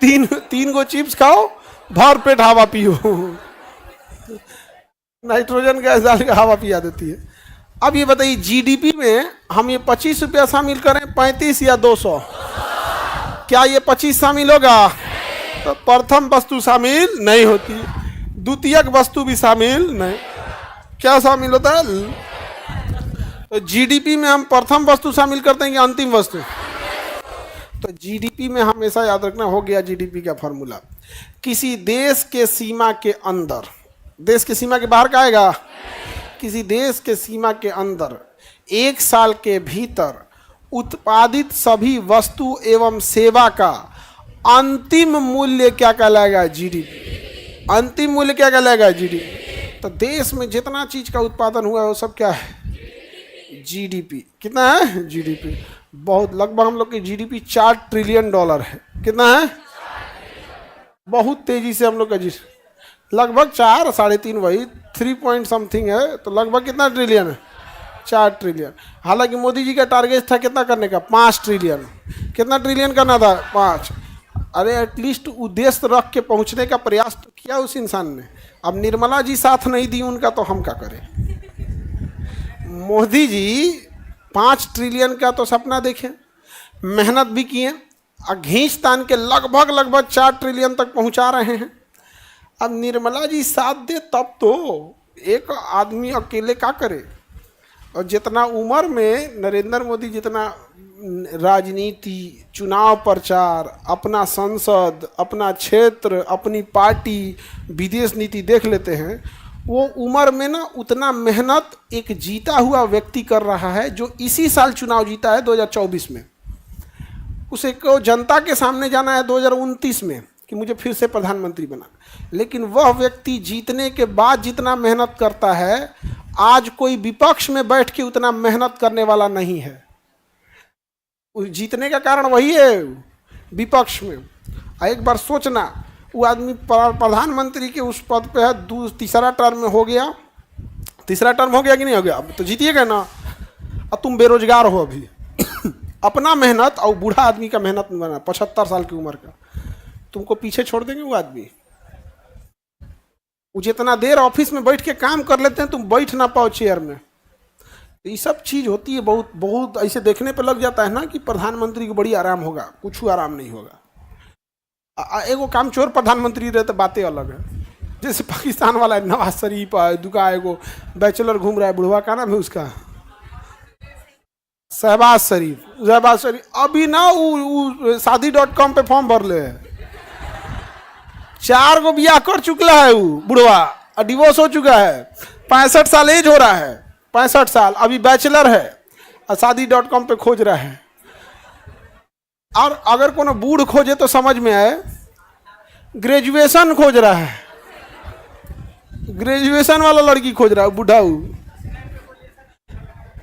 तीन गो चिप्स खाओ, भर पेट हवा पियो। नाइट्रोजन गैस डाल के हवा पिया देती है। अब ये बताइए, जीडीपी में हम ये 25 रुपया शामिल करें, 35 या 200? क्या ये 25 शामिल होगा? तो प्रथम वस्तु शामिल नहीं होती, द्वितीयक वस्तु भी शामिल नहीं। क्या शामिल होता है? तो जीडीपी में हम प्रथम वस्तु शामिल करते हैं कि अंतिम वस्तु? तो जीडीपी में हमेशा याद रखना, हो गया जीडीपी का फॉर्मूला, किसी देश के सीमा के अंदर, देश के सीमा के बाहर का आएगा, किसी देश के सीमा के अंदर 1 साल के भीतर उत्पादित सभी वस्तु एवं सेवा का अंतिम मूल्य क्या कहलाएगा? जीडीपी। अंतिम मूल्य क्या कहलाएगा? जीडीपी। तो देश में जितना चीज का उत्पादन हुआ है वो सब क्या है? जीडीपी। कितना है? जीडीपी। बहुत, लगभग हम लोग की जीडीपी $4 ट्रिलियन है। कितना है? बहुत तेजी से हम लोग का जी, लगभग 4, 3.5, वही 3 पॉइंट समथिंग है, तो लगभग कितना ट्रिलियन है? 4 ट्रिलियन। हालांकि मोदी जी का टारगेट था कितना करने का? 5 ट्रिलियन। कितना ट्रिलियन करना था? 5। अरे एटलीस्ट उद्देश्य रख के पहुंचने का प्रयास तो किया उस इंसान ने। अब निर्मला जी साथ नहीं दी उनका, तो हम क्या करें? मोदी जी 5 ट्रिलियन का तो सपना देखें, मेहनत भी किए, और घींच तान के लगभग 4 ट्रिलियन तक पहुंचा रहे हैं। अब निर्मला जी साथ दे तब तो, एक आदमी अकेले क्या करे? और जितना उम्र में नरेंद्र मोदी जितना राजनीति, चुनाव प्रचार, अपना संसद, अपना क्षेत्र, अपनी पार्टी, विदेश नीति देख लेते हैं, वो उम्र में ना उतना मेहनत एक जीता हुआ व्यक्ति कर रहा है जो इसी साल चुनाव जीता है 2024 में। उसे को जनता के सामने जाना है 2029 में कि मुझे फिर से प्रधानमंत्री बना। लेकिन वह व्यक्ति जीतने के बाद जितना मेहनत करता है, आज कोई विपक्ष में बैठ के उतना मेहनत करने वाला नहीं है। जीतने का कारण वही है विपक्ष में। एक बार सोचना, वो आदमी प्रधानमंत्री के उस पद पे है, तीसरा टर्म में हो गया, तीसरा टर्म हो गया कि नहीं हो गया? अब तो जीतिएगा ना। अब तुम बेरोजगार हो अभी अपना मेहनत और बूढ़ा आदमी का मेहनत में बना, 75 साल की उम्र का, तुमको पीछे छोड़ देंगे वो आदमी? वो जितना देर ऑफिस में बैठ के काम कर लेते हैं, तुम बैठ ना पाओ चेयर में। तो ये सब चीज़ होती है, बहुत ऐसे देखने पे लग जाता है ना कि प्रधानमंत्री को बड़ी आराम होगा, कुछ आराम नहीं होगा। एगो काम चोर प्रधानमंत्री रहे तो बातें अलग है। जैसे पाकिस्तान वाला है नवाज शरीफ, दुका एगो बैचलर घूम रहा है, बुढ़वा का नाम है उसका, शहबाज शरीफ। अभी ना वो शादी.com पे फॉर्म भर ले, 4 गो बियाह कर चुकला है वो बुढ़वा, और डिवोर्स हो चुका है, 65 साल एज हो रहा है, 65 साल, अभी बैचलर है और शादी.com पे खोज रहा है। और अगर कोनो बूढ़ खोजे तो समझ में आए, ग्रेजुएशन खोज रहा है, ग्रेजुएशन वाला लड़की खोज रहा है बूढ़ा।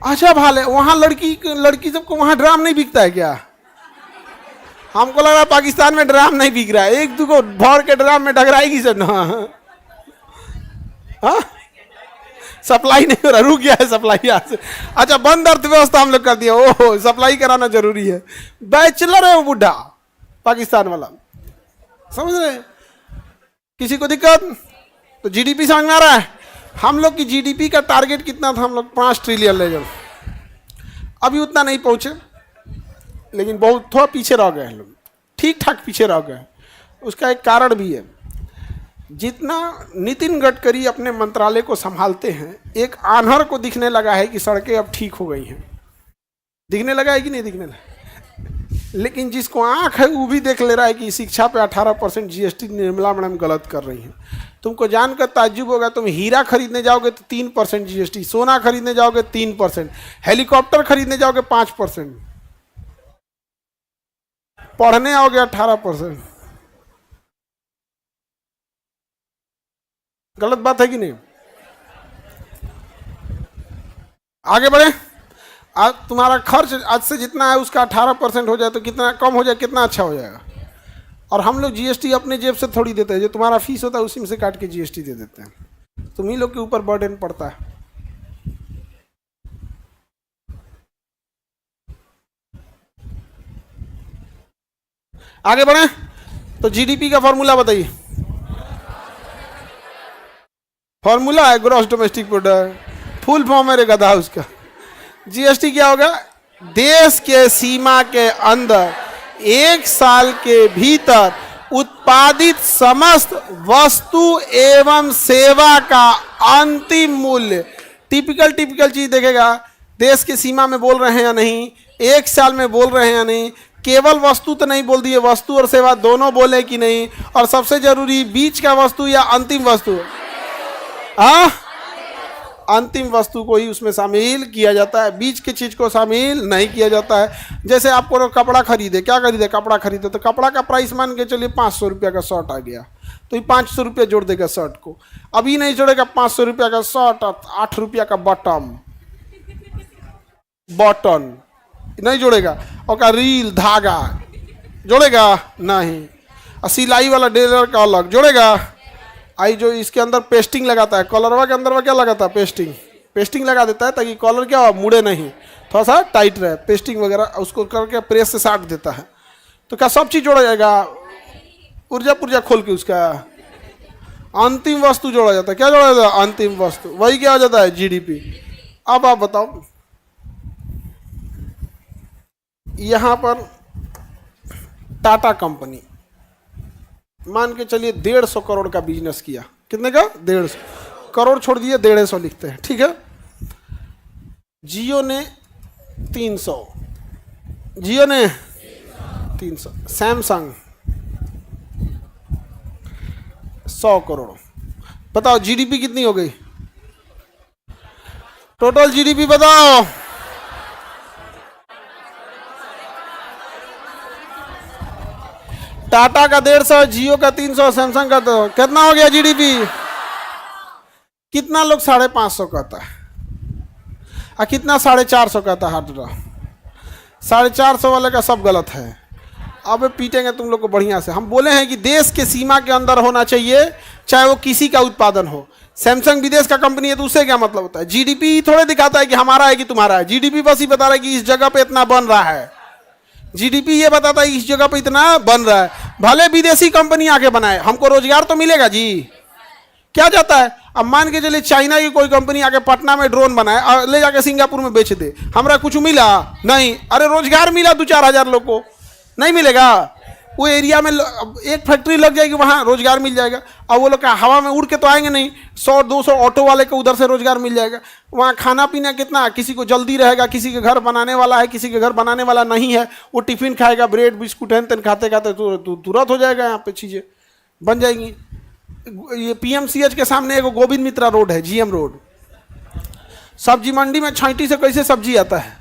अच्छा भाले, वहां लड़की सबको वहां ड्राम नहीं बिकता है क्या? हमको लग रहा है पाकिस्तान में ड्राम नहीं बिक रहा है, 1-2 को भर के ड्राम में डगराएगी सब ना। हाँ, सप्लाई नहीं हो रहा, रुक गया है सप्लाई यहाँ से। अच्छा, बंद अर्थव्यवस्था हम लोग कर दिया, ओहो सप्लाई कराना जरूरी है। बैचलर है वो बुढ़ा पाकिस्तान वाला, समझ रहे हैं? किसी को दिक्कत? तो जीडीपी समझ में आ रहा है? हम लोग की जीडीपी का टारगेट कितना था? हम लोग 5 ट्रिलियन ले जाओ, अभी उतना नहीं पहुंचे, लेकिन बहुत थोड़ा पीछे रह गए हैं लोग, ठीक ठाक पीछे रह गए। उसका एक कारण भी है, जितना नितिन गडकरी अपने मंत्रालय को संभालते हैं, एक आन्हर को दिखने लगा है कि सड़कें अब ठीक हो गई हैं। दिखने लगा है कि नहीं दिखने लगा? लेकिन जिसको आंख है वो भी देख ले रहा है कि शिक्षा पे 18% जीएसटी निर्मला मैडम गलत कर रही हैं। तुमको जानकर ताज्जुब होगा, तुम हीरा खरीदने जाओगे तो 3% जीएसटी, सोना खरीदने जाओगे 3%, हेलीकॉप्टर खरीदने जाओगे 5%, पढ़ने आओगे 18%। गलत बात है कि नहीं? आगे बढ़े। आज तुम्हारा खर्च आज से जितना है उसका 18% हो जाए तो कितना कम हो जाए, कितना अच्छा हो जाएगा। और हम लोग जीएसटी अपने जेब से थोड़ी देते हैं, जो तुम्हारा फीस होता है उसी में से काट के जीएसटी दे देते हैं। तुम ही लोग के ऊपर बर्डन पड़ता है। आगे बढ़े तो जीडीपी का फॉर्मूला बताइए। फॉर्मूला है gross domestic product, full form है रे गधा उसका। जीएसटी क्या होगा? देश के सीमा के अंदर 1 साल के भीतर उत्पादित समस्त वस्तु एवं सेवा का अंतिम मूल्य। टिपिकल चीज देखेगा, देश की सीमा में बोल रहे हैं या नहीं, 1 साल में बोल रहे हैं या नहीं, केवल वस्तु तो नहीं बोल दिए, वस्तु और सेवा दोनों बोले कि नहीं, और सबसे जरूरी बीच का वस्तु या अंतिम वस्तु। हाँ, अंतिम वस्तु को ही उसमें शामिल किया जाता है, बीच की चीज को शामिल नहीं किया जाता है। जैसे आपको कपड़ा खरीदे, क्या खरीदे? कपड़ा खरीदे तो कपड़ा का प्राइस मान के चलिए 500 रुपया का शर्ट आ गया, तो ये 500 रुपया जोड़ देगा शर्ट को। अभी नहीं जोड़ेगा 500 रुपया का शर्ट, 8 रुपया का बटन नहीं जोड़ेगा, और रील धागा जोड़ेगा नहीं, और सिलाई वाला टेलर का अलग जोड़ेगा। आई जो इसके अंदर पेस्टिंग लगाता है, कलरवा के अंदर क्या लगाता है? पेस्टिंग लगा देता है ताकि कलर क्या हो, मुड़े नहीं, थोड़ा सा टाइट रहे। पेस्टिंग वगैरह उसको करके प्रेस से साट देता है। तो क्या सब चीज जोड़ा जाएगा? पुर्जा खोल के उसका अंतिम वस्तु जोड़ा जाता है। क्या जोड़ा जाता है? अंतिम वस्तु। वही क्या हो जाता है? जीडीपी। अब आप बताओ, यहां पर टाटा कंपनी मान के चलिए 150 करोड़ का बिजनेस किया। कितने का? 150 करोड़ छोड़ दिए, 150 लिखते हैं, ठीक है। जियो ने 300, जियो ने 300, सैमसंग 100 करोड़। बताओ जीडीपी कितनी हो गई? टोटल जीडीपी बताओ। टाटा का 150, जियो का 300, सैमसंग का तो कितना हो गया जीडीपी? कितना लोग 550 कहता है, और कितना 450 कहता है? हाथ उठाओ। 450 वाले का सब गलत है। अब पीटेंगे तुम लोग को बढ़िया से। हम बोले हैं कि देश के सीमा के अंदर होना चाहिए, चाहे वो किसी का उत्पादन हो। सैमसंग विदेश का कंपनी है तो उससे क्या मतलब होता है? जीडीपी थोड़े दिखाता है कि हमारा है कि तुम्हारा है। जीडीपी बस ही बता रहा है कि इस जगह पे इतना बन रहा है। जीडीपी ये बताता है इस जगह पे इतना बन रहा है। भले विदेशी कंपनी आके बनाए, हमको रोजगार तो मिलेगा जी। क्या जाता है? अब मान के चलिए चाइना की कोई कंपनी आके पटना में ड्रोन बनाए और ले जाके सिंगापुर में बेच दे, हमरा कुछ मिला नहीं? अरे रोजगार मिला 2-4 हजार लोग को, नहीं मिलेगा? वो एरिया में एक फैक्ट्री लग जाएगी, वहाँ रोजगार मिल जाएगा। और वो लोग का हवा में उड़ के तो आएंगे नहीं, 100-200 ऑटो वाले को उधर से रोजगार मिल जाएगा। वहाँ खाना पीना कितना, किसी को जल्दी रहेगा, किसी के घर बनाने वाला है, किसी के घर बनाने वाला नहीं है, वो टिफिन खाएगा, ब्रेड बिस्कुट है तेन खाते खाते तुरंत हो जाएगा, यहाँ पे चीज़ें बन जाएंगी। ये पीएमसीएच के सामने एक गोविंद मित्रा रोड है, जीएम रोड। सब्जी मंडी में छैटी से कैसे सब्जी आता है,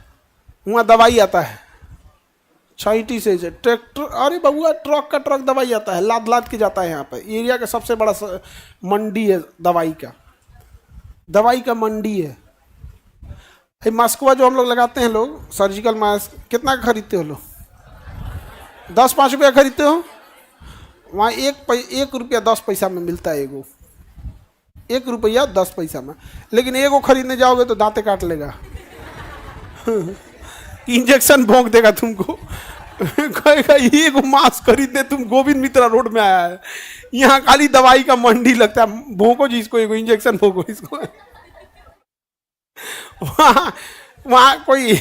वहाँ दवाई आता है छैटी से ट्रैक्टर। अरे बबुआ ट्रक का ट्रक दवाई आता है, लाद लाद के जाता है। यहाँ पर एरिया का सबसे बड़ा मंडी है दवाई का मंडी है। मास्कवा जो हम लोग लगाते हैं लोग, सर्जिकल मास्क कितना खरीदते हो लोग? 10-5 रुपया खरीदते हो। वहाँ 1 रुपया 10 पैसा में मिलता है एगो। 1 रुपया 10 पैसा में, लेकिन एगो खरीदने जाओगे तो दांते काट लेगा। इंजेक्शन भोंक देगा तुमको। कहेगा ये को मास्क खरीदने तुम गोविंद मित्रा रोड में आया है, यहाँ खाली दवाई का मंडी लगता है, भोंको जी इसको, एगो इंजेक्शन भोंको इसको। वहाँ कोई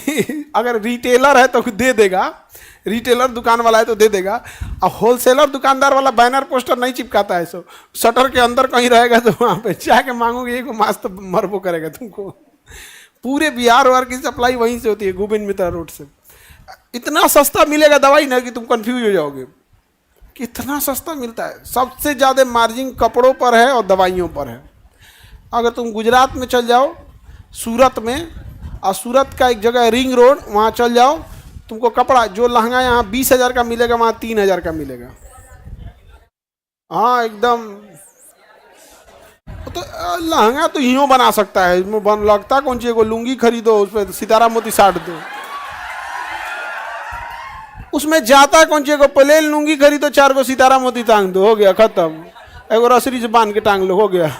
अगर रिटेलर है तो दे देगा, रिटेलर दुकान वाला है तो दे देगा, और होलसेलर दुकानदार वाला बैनर पोस्टर नहीं चिपकाता है, सो शटर के अंदर कहीं रहेगा तो वहाँ पे जाके मांगोगे एक मास्क तो मरबो करेगा तुमको। पूरे बिहार वार की सप्लाई वहीं से होती है, गोविंद मित्रा रोड से। इतना सस्ता मिलेगा दवाई ना कि तुम कंफ्यूज हो जाओगे, कितना सस्ता मिलता है। सबसे ज़्यादा मार्जिन कपड़ों पर है और दवाइयों पर है। अगर तुम गुजरात में चल जाओ, सूरत में, और सूरत का एक जगह है रिंग रोड, वहाँ चल जाओ, तुमको कपड़ा जो लहंगा यहाँ 20,000 का मिलेगा वहाँ 3,000 का मिलेगा। हाँ एकदम। तो लहंगा तो यूँ बना सकता है, इसमें बन लगता कौन चीज़ को, लुंगी खरीदो उस पर सितारा मोती साट दो, उसमें जाता कौन चीज़ को, प्लेन लुंगी खरीदो 4 को सितारा मोती टांग दो, हो गया खत्म। एगो रसरी से बांध के टांग लो, हो गया।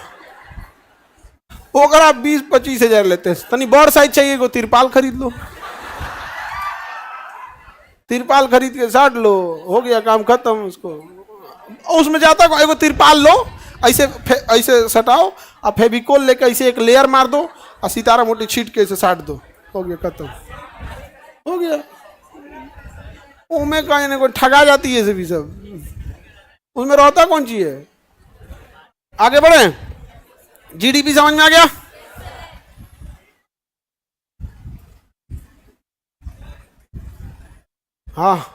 ओकरा 20-25 हजार लेते हैं। तनी बड़ साइज चाहिए को तिरपाल खरीद लो, तिरपाल खरीद के साट लो, हो गया काम खत्म। उसको उसमें जाता एगो तिरपाल लो, ऐसे ऐसे सटाओ, और फेविकोल लेके ऐसे एक लेयर मार दो, और सितारा मोटी छीट के ऐसे साट दो, हो गया खत्म, हो गया। उसमें कहीं ना कोई ठगा जाती है भी सब, उसमें रहता कौन चीज है। आगे बढ़े, जीडीपी समझ में आ गया। हाँ,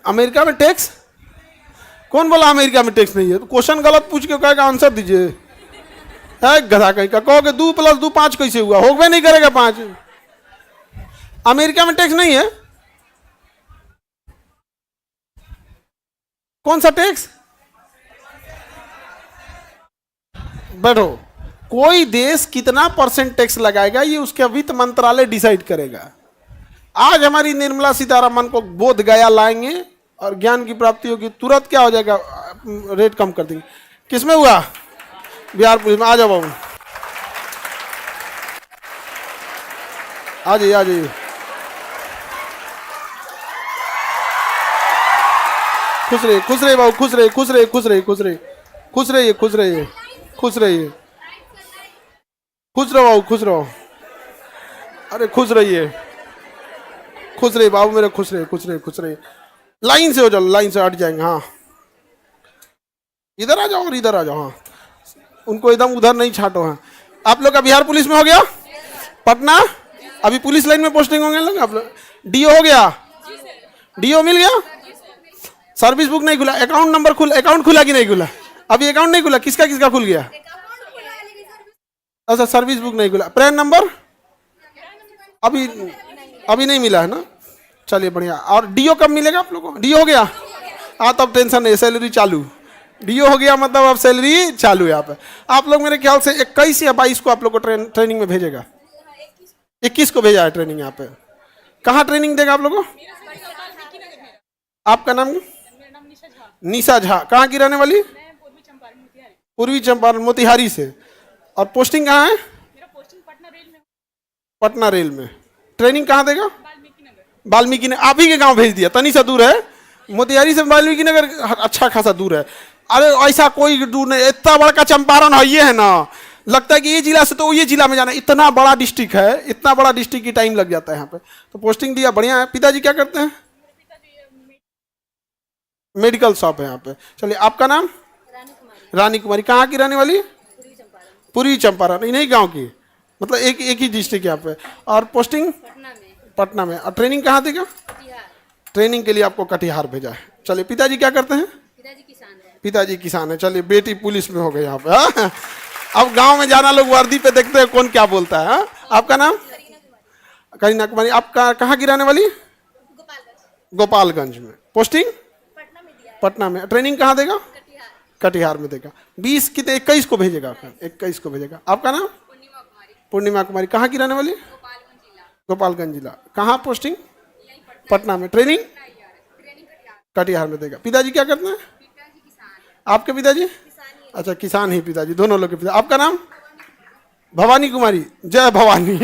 अमेरिका में टैक्स, कौन बोला अमेरिका में टैक्स नहीं है? तो क्वेश्चन गलत पूछ के कहेगा आंसर दीजिए। गधा कहीं का, कहोगे 2 + 2 5 कैसे हुआ, होगा नहीं करेगा 5। अमेरिका में टैक्स नहीं है। कौन सा टैक्स? बैठो, कोई देश कितना % टैक्स लगाएगा ये उसके वित्त मंत्रालय डिसाइड करेगा। आज हमारी निर्मला सीतारमन को बोध गया लाएंगे और ज्ञान की प्राप्ति होगी, तुरंत क्या हो जाएगा, रेट कम कर देंगे। किसमें हुआ? बिहार पुलिस में। आ जाओ बाबू, आ जाइए, आ जाइए। खुश रहिए, खुश रहिए बाबू, खुश रहिए, खुश रहिए, खुश रहिए, खुश रहिए, खुश रहिए, खुश रहिए, खुश रहिए, खुश रहो बाबू, खुश रहो। अरे खुश रहिए, खुश रहिए बाबू मेरे, खुश रहिए, खुश रहिए, खुश रहिए। लाइन से हो जाओ, लाइन से हट जाएंगे। हाँ इधर आ जाओ, और इधर आ जाओ। हाँ उनको एकदम उधर नहीं छाटो। हाँ आप लोग का बिहार पुलिस में हो गया, पटना अभी पुलिस लाइन में पोस्टिंग होंगे लोग। आप लोग डीओ हो गया, डीओ मिल गया। सर्विस बुक नहीं खुला, अकाउंट नंबर खुला, अकाउंट खुला कि नहीं खुला? अभी अकाउंट नहीं खुला, किसका किसका खुल गया? अच्छा सर्विस बुक नहीं खुला, पैन नंबर अभी अभी नहीं मिला है ना। चलिए बढ़िया। और डीओ कब मिलेगा आप लोगों को? डीओ हो गया? हाँ तब टेंशन नहीं, सैलरी चालू। डीओ हो गया मतलब अब सैलरी चालू है। आप लोग मेरे ख्याल से 21 या 22 को आप लोग को ट्रेनिंग में भेजेगा। 21 को भेजा है ट्रेनिंग। यहाँ पे कहाँ ट्रेनिंग देगा आप लोगों को? आपका नाम? निशा झा। कहाँ की रहने वाली? पूर्वी चंपारण मोतिहारी से। और पोस्टिंग कहाँ है? पटना रेल में। ट्रेनिंग कहाँ देगा? वाल्मीकि नगर। आप ही के गांव भेज दिया, तनी सा दूर है मोतिहारी से वाल्मीकि नगर, अच्छा खासा दूर है। अरे ऐसा कोई दूर नहीं, इतना बड़ा चंपारण है ये है ना, लगता है कि ये जिला से तो ये जिला में जाना। इतना बड़ा डिस्ट्रिक्ट है, इतना बड़ा डिस्ट्रिक्ट की टाइम लग जाता है यहाँ पे। तो पोस्टिंग दिया, बढ़िया है। पिताजी क्या करते हैं? मेडिकल शॉप है यहाँ पे। चलिए आपका नाम? रानी कुमारी। कहाँ की रहने वाली? पूर्वी चंपारण। इन्हीं गाँव की, मतलब एक ही डिस्ट्रिक्ट यहाँ पे। और पोस्टिंग पटना में। और ट्रेनिंग कहाँ देगा? ट्रेनिंग के लिए आपको कटिहार भेजा है। चलिए पिताजी क्या करते हैं? पिताजी किसान है। चलिए बेटी पुलिस में हो गई यहाँ पे। हाँ? अब गांव में जाना, लोग वर्दी पे देखते हैं कौन क्या बोलता है। हाँ? आपका नाम? करीना कुमारी। आप कहाँ की रहने वाली? गोपालगंज में। पोस्टिंग पटना में। ट्रेनिंग कहाँ देगा? कटिहार में देगा। 20 कितने 21 को भेजेगा? 21 को भेजेगा। आपका नाम? पूर्णिमा कुमारी। कहाँ की रहने वाली? गोपालगंज जिला। कहाँ पोस्टिंग? पटना में। ट्रेनिंग कटिहार में देगा। पिताजी क्या करते हैं? आपके पिताजी? अच्छा, किसान ही पिताजी, दोनों लोग के पिता। आपका नाम? भवानी कुमारी, जय भवानी।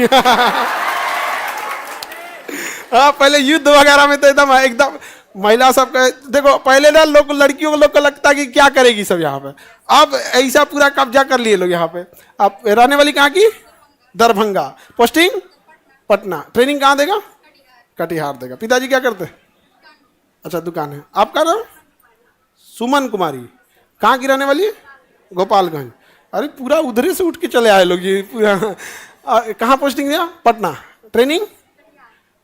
हाँ, पहले युद्ध वगैरह में तो एकदम एकदम महिला सब का देखो, पहले ना लोग लड़कियों को, लोग को लगता कि क्या करेगी सब यहाँ पे, अब ऐसा पूरा कब्जा कर लिए लोग यहाँ पे। आप रहने वाली कहाँ की? दरभंगा। पोस्टिंग? पटना। ट्रेनिंग कहाँ देगा? कटिहार देगा। पिताजी क्या करते? अच्छा, दुकान है। आपका नाम? सुमन कुमारी। कहाँ की रहने वाली है? गोपालगंज। अरे पूरा उधरे से उठ के चले आए लोग ये पूरा। कहाँ पोस्टिंग दिया? पटना। ट्रेनिंग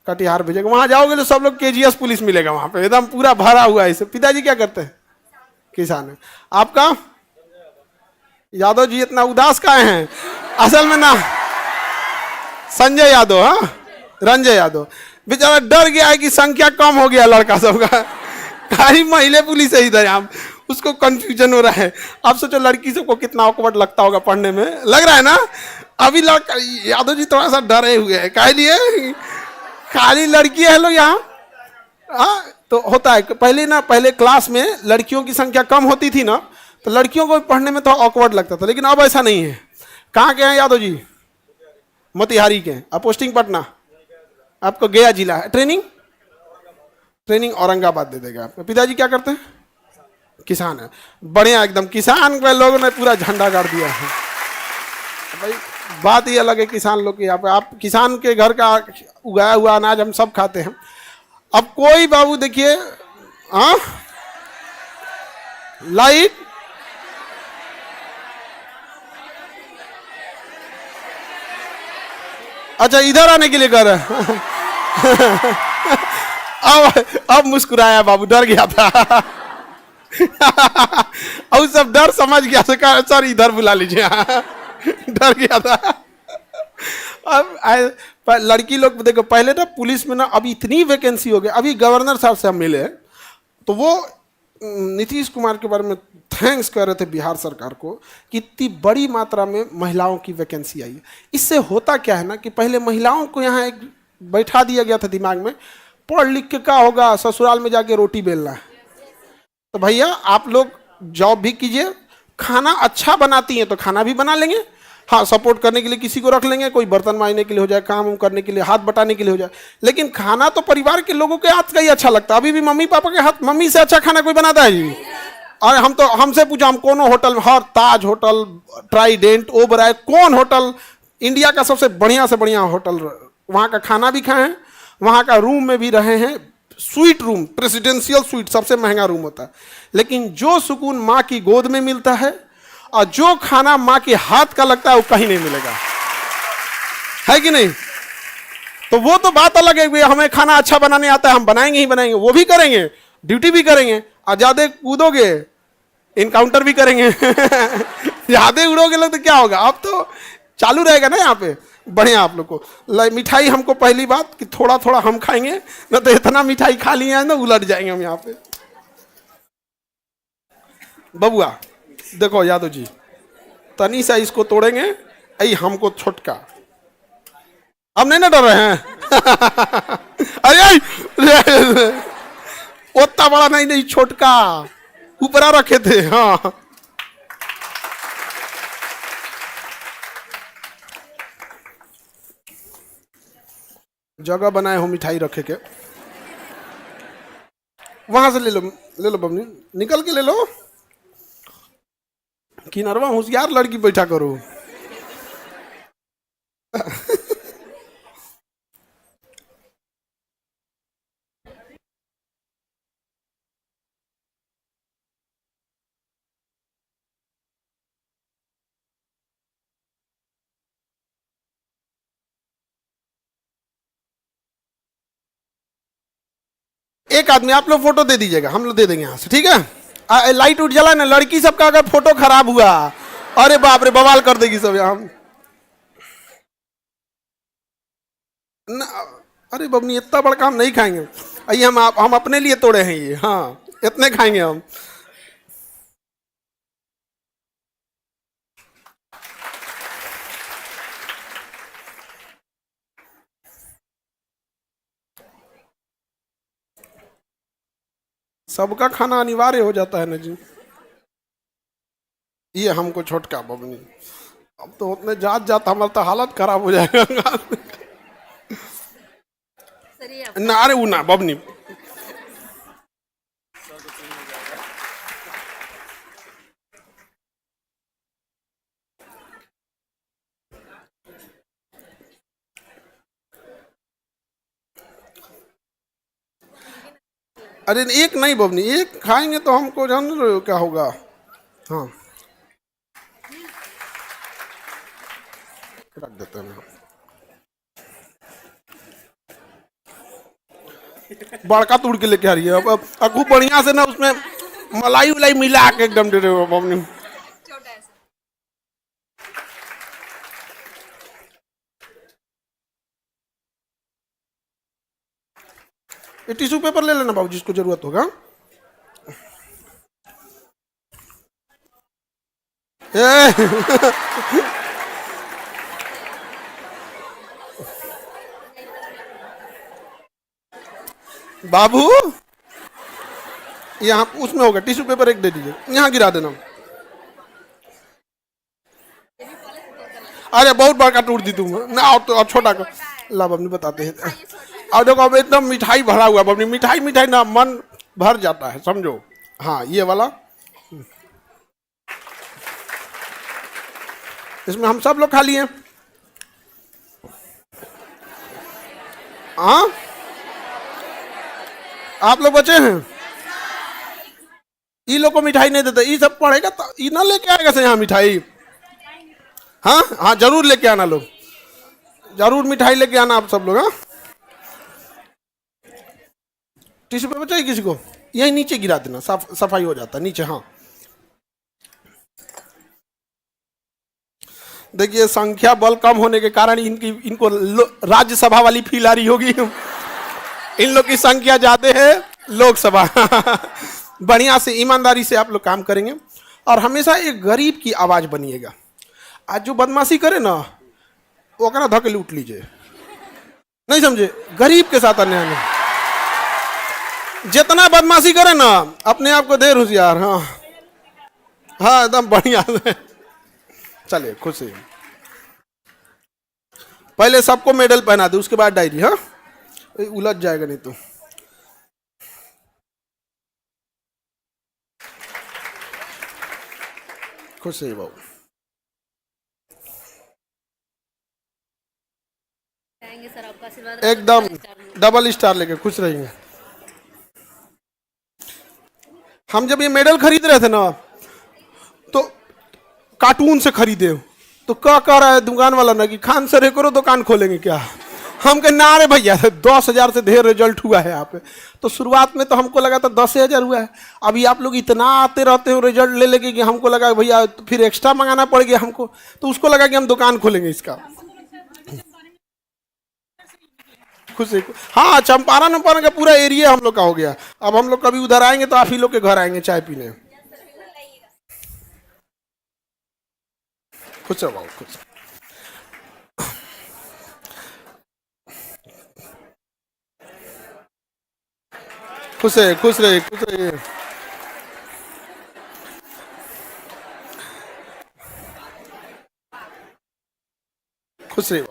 कटिहार भेजेगा। वहां जाओगे तो सब लोग केजीएस पुलिस मिलेगा वहां पे, एकदम पूरा भरा हुआ है इसे। पिताजी क्या करते हैं? किसान है। आपका? यादव जी इतना उदास काहे हैं? असल में ना संजय यादव, हाँ, रंजय यादव। बेचारा डर गया है कि संख्या कम हो गया लड़का सबका, खाली महिला पुलिस है इधर। आप उसको कंफ्यूजन हो रहा है। आप सोचो लड़की सबको कितना ऑकवर्ड लगता होगा पढ़ने में, लग रहा है ना? अभी लड़का यादव जी थोड़ा सा डरे हुए हैं, काहे लिए? खाली लड़की है लोग यहाँ। हाँ, तो होता है पहले ना, पहले क्लास में लड़कियों की संख्या कम होती थी ना, तो लड़कियों को पढ़ने में थोड़ा ऑकवर्ड लगता था, लेकिन अब ऐसा नहीं है। कहाँ के हैं यादव जी? मोतिहारी के हैं। अब पोस्टिंग पटना, आपको गया जिला है। ट्रेनिंग? ट्रेनिंग औरंगाबाद दे देगा आपको। पिताजी क्या करते हैं? किसान है। बढ़िया, एकदम किसान के लोगों ने पूरा झंडा गाड़ दिया है भाई। बात ही अलग है किसान लोग की। यहाँ पे आप किसान के घर का उगाया हुआ अनाज हम सब खाते हैं। अब कोई बाबू देखिए, हाँ, लाइट, अच्छा इधर आने के लिए कर रहे हैं। अब मुस्कुराया बाबू, डर गया था। और सब डर समझ गया, सर इधर बुला लीजिए। डर गया था। अब लड़की लोग देखो, पहले ना पुलिस में ना, अभी इतनी वैकेंसी हो गई। अभी गवर्नर साहब से हम मिले तो वो नीतीश कुमार के बारे में थैंक्स कर रहे थे बिहार सरकार को कि इतनी बड़ी मात्रा में महिलाओं की वैकेंसी आई है। इससे होता क्या है ना कि पहले महिलाओं को यहाँ एक बैठा दिया गया था दिमाग में, पढ़ लिख के क्या होगा, ससुराल में जाके रोटी बेलना है। तो भैया आप लोग जॉब भी कीजिए, खाना अच्छा बनाती हैं तो खाना भी बना लेंगे, हाँ सपोर्ट करने के लिए किसी को रख लेंगे, कोई बर्तन मांजने के लिए हो जाए, काम करने के लिए, हाथ बटाने के लिए हो जाए, लेकिन खाना तो परिवार के लोगों के हाथ का ही अच्छा लगता है। अभी भी मम्मी पापा के हाथ, मम्मी से अच्छा खाना कोई बनाता है जी? और हम तो, हमसे पूछा, हम कौन होटल में, हर ताज होटल, ट्राइडेंट, ओबराय, कौन होटल इंडिया का सबसे बढ़िया होटल, वहाँ का खाना भी खाए हैं, वहाँ का रूम में भी रहे हैं, स्वीट रूम, प्रेसिडेंशियल स्वीट, सबसे महंगा रूम होता है। लेकिन जो सुकून माँ की गोद में मिलता है और जो खाना माँ के हाथ का लगता है वो कहीं नहीं मिलेगा, है कि नहीं? तो वो तो बात अलग है, हमें खाना अच्छा बनाने आता है, हम बनाएंगे ही बनाएंगे, वो भी करेंगे, ड्यूटी भी करेंगे, और ज्यादा कूदोगे इनकाउंटर भी करेंगे। ज्यादा उड़ोगे लोग तो क्या होगा? अब तो चालू रहेगा ना यहाँ पे। बढ़िया आप लोग को मिठाई, हमको पहली बात कि थोड़ा थोड़ा हम खाएंगे, ना तो इतना मिठाई खा लिया ना उलट जाएंगे हम यहाँ पे। बबुआ देखो यादव जी, तनी सा इसको तोड़ेंगे, ऐ हमको छोटका, अब नहीं ना डर रहे हैं? अरे उतना बड़ा नहीं, नहीं छोटका ऊपरा रखे थे। हाँ जगह बनाए हो मिठाई रखे के, वहां से ले लो बबनी, निकल के ले लो। किनरवा होशियार लड़की बैठा करो। एक आदमी आप लोग फोटो दे दीजिएगा, हम लोग दे देंगे यहाँ से, ठीक है? लाइट उठ जला ना, लड़की सबका अगर फोटो खराब हुआ, अरे बाप रे बवाल कर देगी सब यहाँ। अरे बबनी इतना बड़ा काम नहीं खाएंगे, आइए हम अपने लिए तोड़े हैं ये, हाँ इतने खाएंगे हम। सबका खाना अनिवार्य हो जाता है ना जी। ये हमको छोटका बबनी। अब तो उतने जात जात हमारा तो हालत खराब हो जाएगा। ना अरे वो ना बबनी। अरे एक नहीं बबनी, एक खाएंगे तो हमको जान रहे हो क्या होगा। हाँ रख देते हैं। बड़का तोड़ के लेके आ रही है। अब खूब बढ़िया से ना उसमें मलाई उलाई मिला के एकदम दे रहे हो बबनी। ये टिश्यू पेपर ले लेना बाबू, जिसको जरूरत होगा। ए, बाबू यहाँ उसमें होगा, टिश्यू पेपर एक दे दीजिए, यहाँ गिरा देना। अरे बहुत बड़का टूट दी तुम ना, अब छोटा कर ला बबनी, बताते हैं। और देखो अब एकदम मिठाई भरा हुआ बबनी, मिठाई मिठाई ना मन भर जाता है, समझो। हाँ ये वाला, इसमें हम सब लोग खा लिए। हाँ आप लोग बचे हैं। ये लोग को मिठाई नहीं देते, ये सब पढ़ेगा तो ये ना लेके आएगा से यहाँ मिठाई। हाँ हाँ जरूर लेके आना लोग, जरूर मिठाई लेके आना आप सब लोग। हाँ टिश्यू पेपर चाहिए किसी को, यही नीचे गिरा देना, सफाई हो जाता है नीचे। हाँ देखिए संख्या बल कम होने के कारण इनकी इनको राज्यसभा वाली फील आ रही होगी। इन लोग की संख्या ज्यादा है लोकसभा। बढ़िया से ईमानदारी से आप लोग काम करेंगे और हमेशा एक गरीब की आवाज बनिएगा। आज जो बदमाशी करे ना वो कहना धके लूट लीजिए, नहीं समझे, गरीब के साथ अन्याय नहीं। जितना बदमाशी करे ना अपने आप को देर होशियार। हाँ हाँ एकदम बढ़िया। चलिए खुश है। पहले सबको मेडल पहना दे, उसके बाद डायरी। हाँ उलझ जाएगा नहीं तो। खुश है बाबू, सर आपका आशीर्वाद एकदम डबल स्टार लेके खुश रहेंगे। हम जब ये मेडल खरीद रहे थे ना तो कार्टून से खरीदे, तो क्या कह रहा है दुकान वाला ना कि खान सर एक और दुकान खोलेंगे क्या। हम कहे ना रे भैया 10,000 से ढेर रिजल्ट हुआ है यहाँ पे। तो शुरुआत में तो हमको लगा था 10,000 हुआ है, अभी आप लोग इतना आते रहते हो रिजल्ट ले लेके कि हमको लगा भैया फिर एक्स्ट्रा मंगाना पड़ गया हमको, तो उसको लगा कि हम दुकान खोलेंगे इसका। खुशी। हाँ चंपारण का पूरा एरिया हम लोग का हो गया। अब हम लोग कभी उधर आएंगे तो आप ही लोग के घर आएंगे चाय पीने। खुश रहो खुश। खुश रहे खुश रहे खुश रहे। खुश रहे।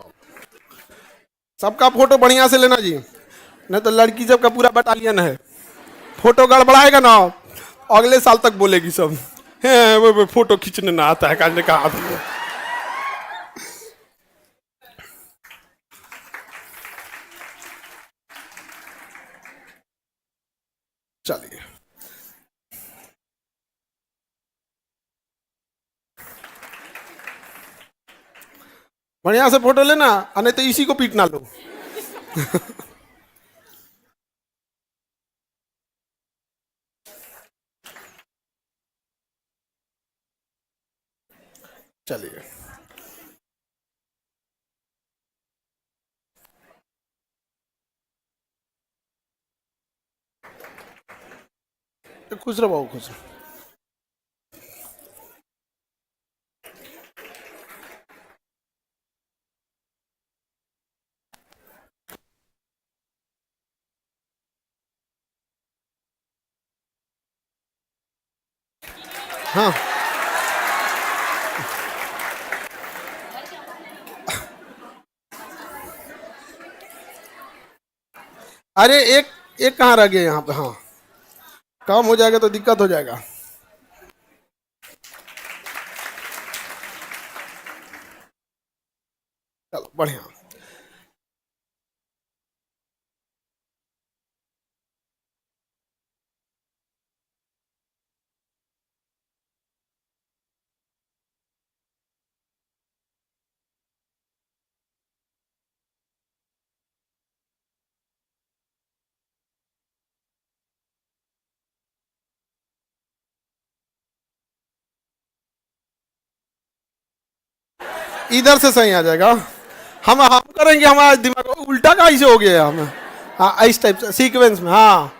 सबका फोटो बढ़िया से लेना जी, नहीं तो लड़की सबका पूरा बटालियन है। फोटो गड़बड़ाएगा ना अगले साल तक बोलेगी सब, है वो फोटो खींचने ना आता है कहने का आदमी। चलिए बढ़िया से फोटो लेना, नहीं तो इसी को पीटना लो। चलिए खुश रहो बाबू खुश रहो। हाँ अरे एक एक कहाँ रह गया यहाँ पे? हाँ, काम हो जाएगा तो दिक्कत हो जाएगा। चलो बढ़िया। इधर से सही आ जाएगा। हम करेंगे, हमारा दिमाग उल्टा का ऐसे हो गया है हमें। हाँ, इस टाइप से सीक्वेंस में। हाँ,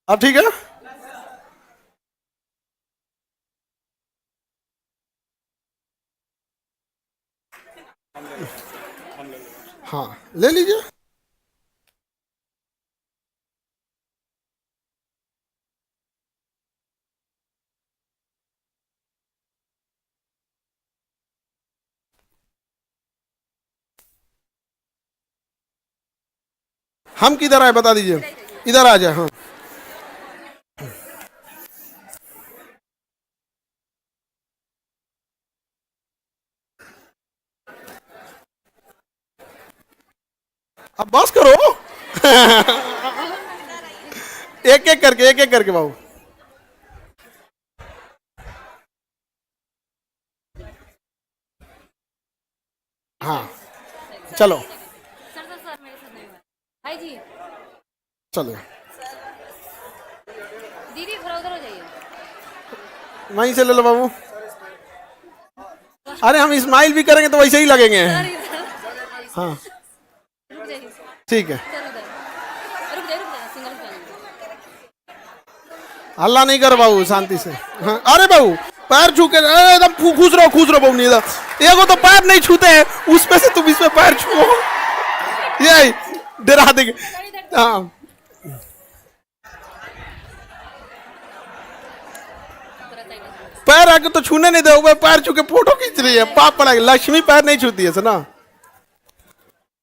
अब ठीक है। हाँ, ले लीजिए। हम किधर आए बता दीजिए। इधर आ जाए। हाँ, अब बस करो। एक एक करके बाबू। हाँ, चलो सर सर सर मेरे साथ नहीं हुआ। भाई जी, चलो, दीदी थोड़ा उधर हो जाइए। वहीं से ले लो बाबू। अरे हम स्माइल भी करेंगे तो वैसे ही लगेंगे। सर इधर हाँ, रुक जाइए। ठीक है। सर उधर रुक जाइए सिंगल पे। हल्ला नहीं कर बाबू, शांति से। हाँ, अरे बाबू पैर छू के एकदम खुश रहो बाबू। नहीं इधर एगो तो पैर नहीं छूते हैं, उस पे से तुम इस पे पैर छुओ, ये डरा देंगे। हाँ, पैर आके तो छूने नहीं दे, पैर छू के फोटो खींच रही है, पाप पड़ा। लक्ष्मी पैर नहीं छूती है ना।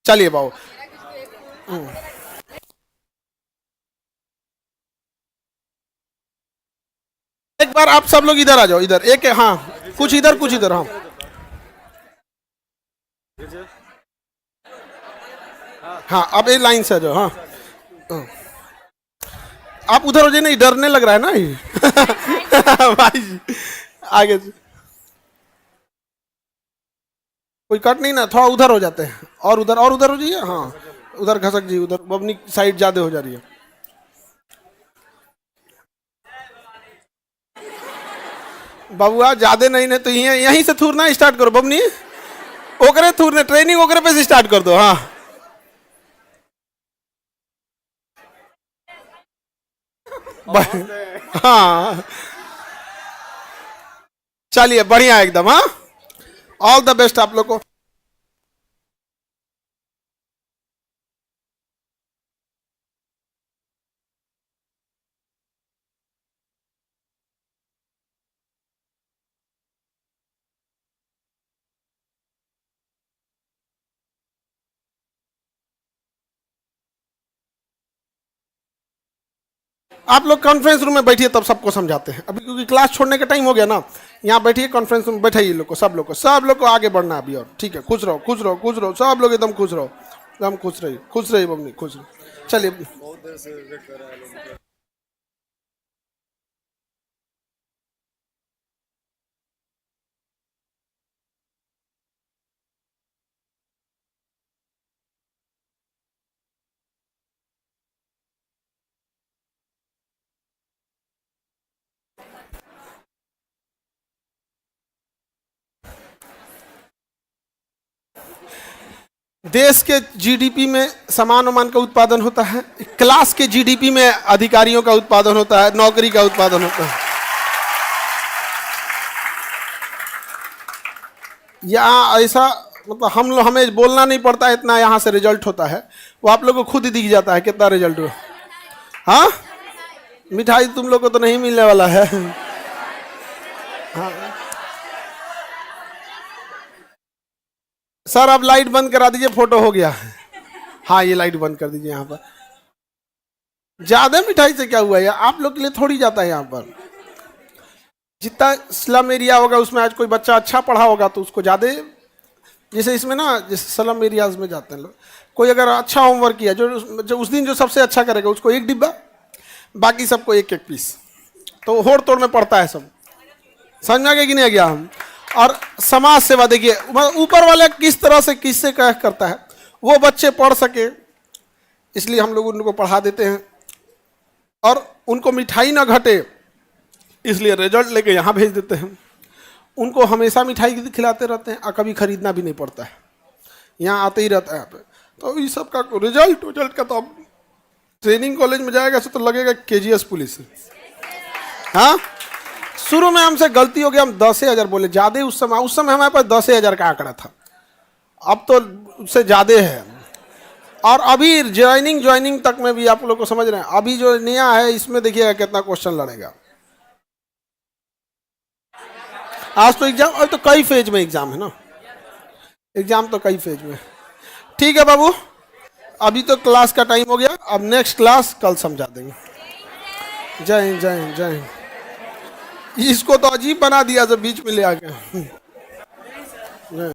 चलिए बाबू। एक बार आप सब लोग इधर आ जाओ, इधर एक। हाँ, कुछ इधर कुछ इधर। हाँ, हाँ, अब एक लाइन से आ जाओ। हाँ, हाँ। आप उधर हो जाए, नहीं डरने लग रहा है ना ये। भाई जी आगे से। कोई कट नहीं ना, थोड़ा उधर हो जाते हैं, और उधर हो जाइए। हाँ, उधर घसक जी, उधर बबनी साइड ज्यादा हो जा रही है। बबुआ ज्यादा नहीं ना, तो यहीं से थूरना स्टार्ट करो बबनी। ओकरे थूरने ट्रेनिंग ओकरे पे से स्टार्ट कर दो। हाँ, हाँ, चलिए बढ़िया एकदम। हाँ, ऑल द बेस्ट आप लोग को। आप लोग कॉन्फ्रेंस रूम में बैठिए, तब सबको समझाते हैं अभी, क्योंकि क्लास छोड़ने का टाइम हो गया ना। यहाँ बैठिए कॉन्फ्रेंस रूम में, बैठाइए लोग को, सब लोग को आगे बढ़ना है अभी। और ठीक है, खुश रहो खुश रहो खुश रहो, सब लोग एकदम खुश रहो, एकदम खुश रहिए मम्मी, खुश रहो। चलिए, देश के जीडीपी में सामान वामान का उत्पादन होता है, क्लास के जीडीपी में अधिकारियों का उत्पादन होता है, नौकरी का उत्पादन होता है। यहाँ ऐसा मतलब हमें बोलना नहीं पड़ता है, इतना यहाँ से रिजल्ट होता है, वो आप लोग को खुद ही दिख जाता है कितना रिजल्ट हुआ। हाँ, मिठाई तुम लोग को तो नहीं मिलने वाला है। हाँ सर, आप लाइट बंद करा दीजिए, फोटो हो गया। हाँ, ये लाइट बंद कर दीजिए। यहाँ पर ज्यादा मिठाई से क्या हुआ यार, आप लोग के लिए थोड़ी जाता है। यहाँ पर जितना स्लम एरिया होगा उसमें आज कोई बच्चा अच्छा पढ़ा होगा तो उसको ज्यादा, जैसे इसमें ना, जैसे स्लम एरियाज में जाते हैं लोग, कोई अगर अच्छा होमवर्क किया, जो उस दिन जो सबसे अच्छा करेगा उसको 1 डिब्बा, बाकी सबको 1-1 पीस, तो होड़ तोड़ में पड़ता है सब। समझ में आ गया कि नहीं आ गया हम? और समाज सेवा देखिए, ऊपर वाले किस तरह से किससे कह करता है, वो बच्चे पढ़ सके इसलिए हम लोग उनको पढ़ा देते हैं, और उनको मिठाई ना घटे इसलिए रिजल्ट लेके यहाँ भेज देते हैं। उनको हमेशा मिठाई खिलाते रहते हैं और कभी खरीदना भी नहीं पड़ता है, यहाँ आते ही रहता है यहाँ पे। तो इस सब का रिजल्ट का तो अब ट्रेनिंग कॉलेज में जाएगा तो लगेगा KGS पुलिस। हाँ, शुरू में हमसे गलती हो गई, हम 10,000 बोले, ज़्यादा उस समय हमारे पास 10,000 का आंकड़ा था, अब तो उससे ज़्यादा है। और अभी ज्वाइनिंग तक में भी आप लोग को समझ रहे हैं, अभी जो नया है इसमें देखिएगा कितना क्वेश्चन लड़ेगा। आज तो एग्जाम, अब तो कई फेज में एग्जाम है ना, एग्जाम तो कई फेज में। ठीक है बाबू, अभी तो क्लास का टाइम हो गया, अब नेक्स्ट क्लास कल समझा देंगे। जय हिंद, जय हिंद, जय हिंद। इसको तो अजीब बना दिया जब बीच में ले आ गया।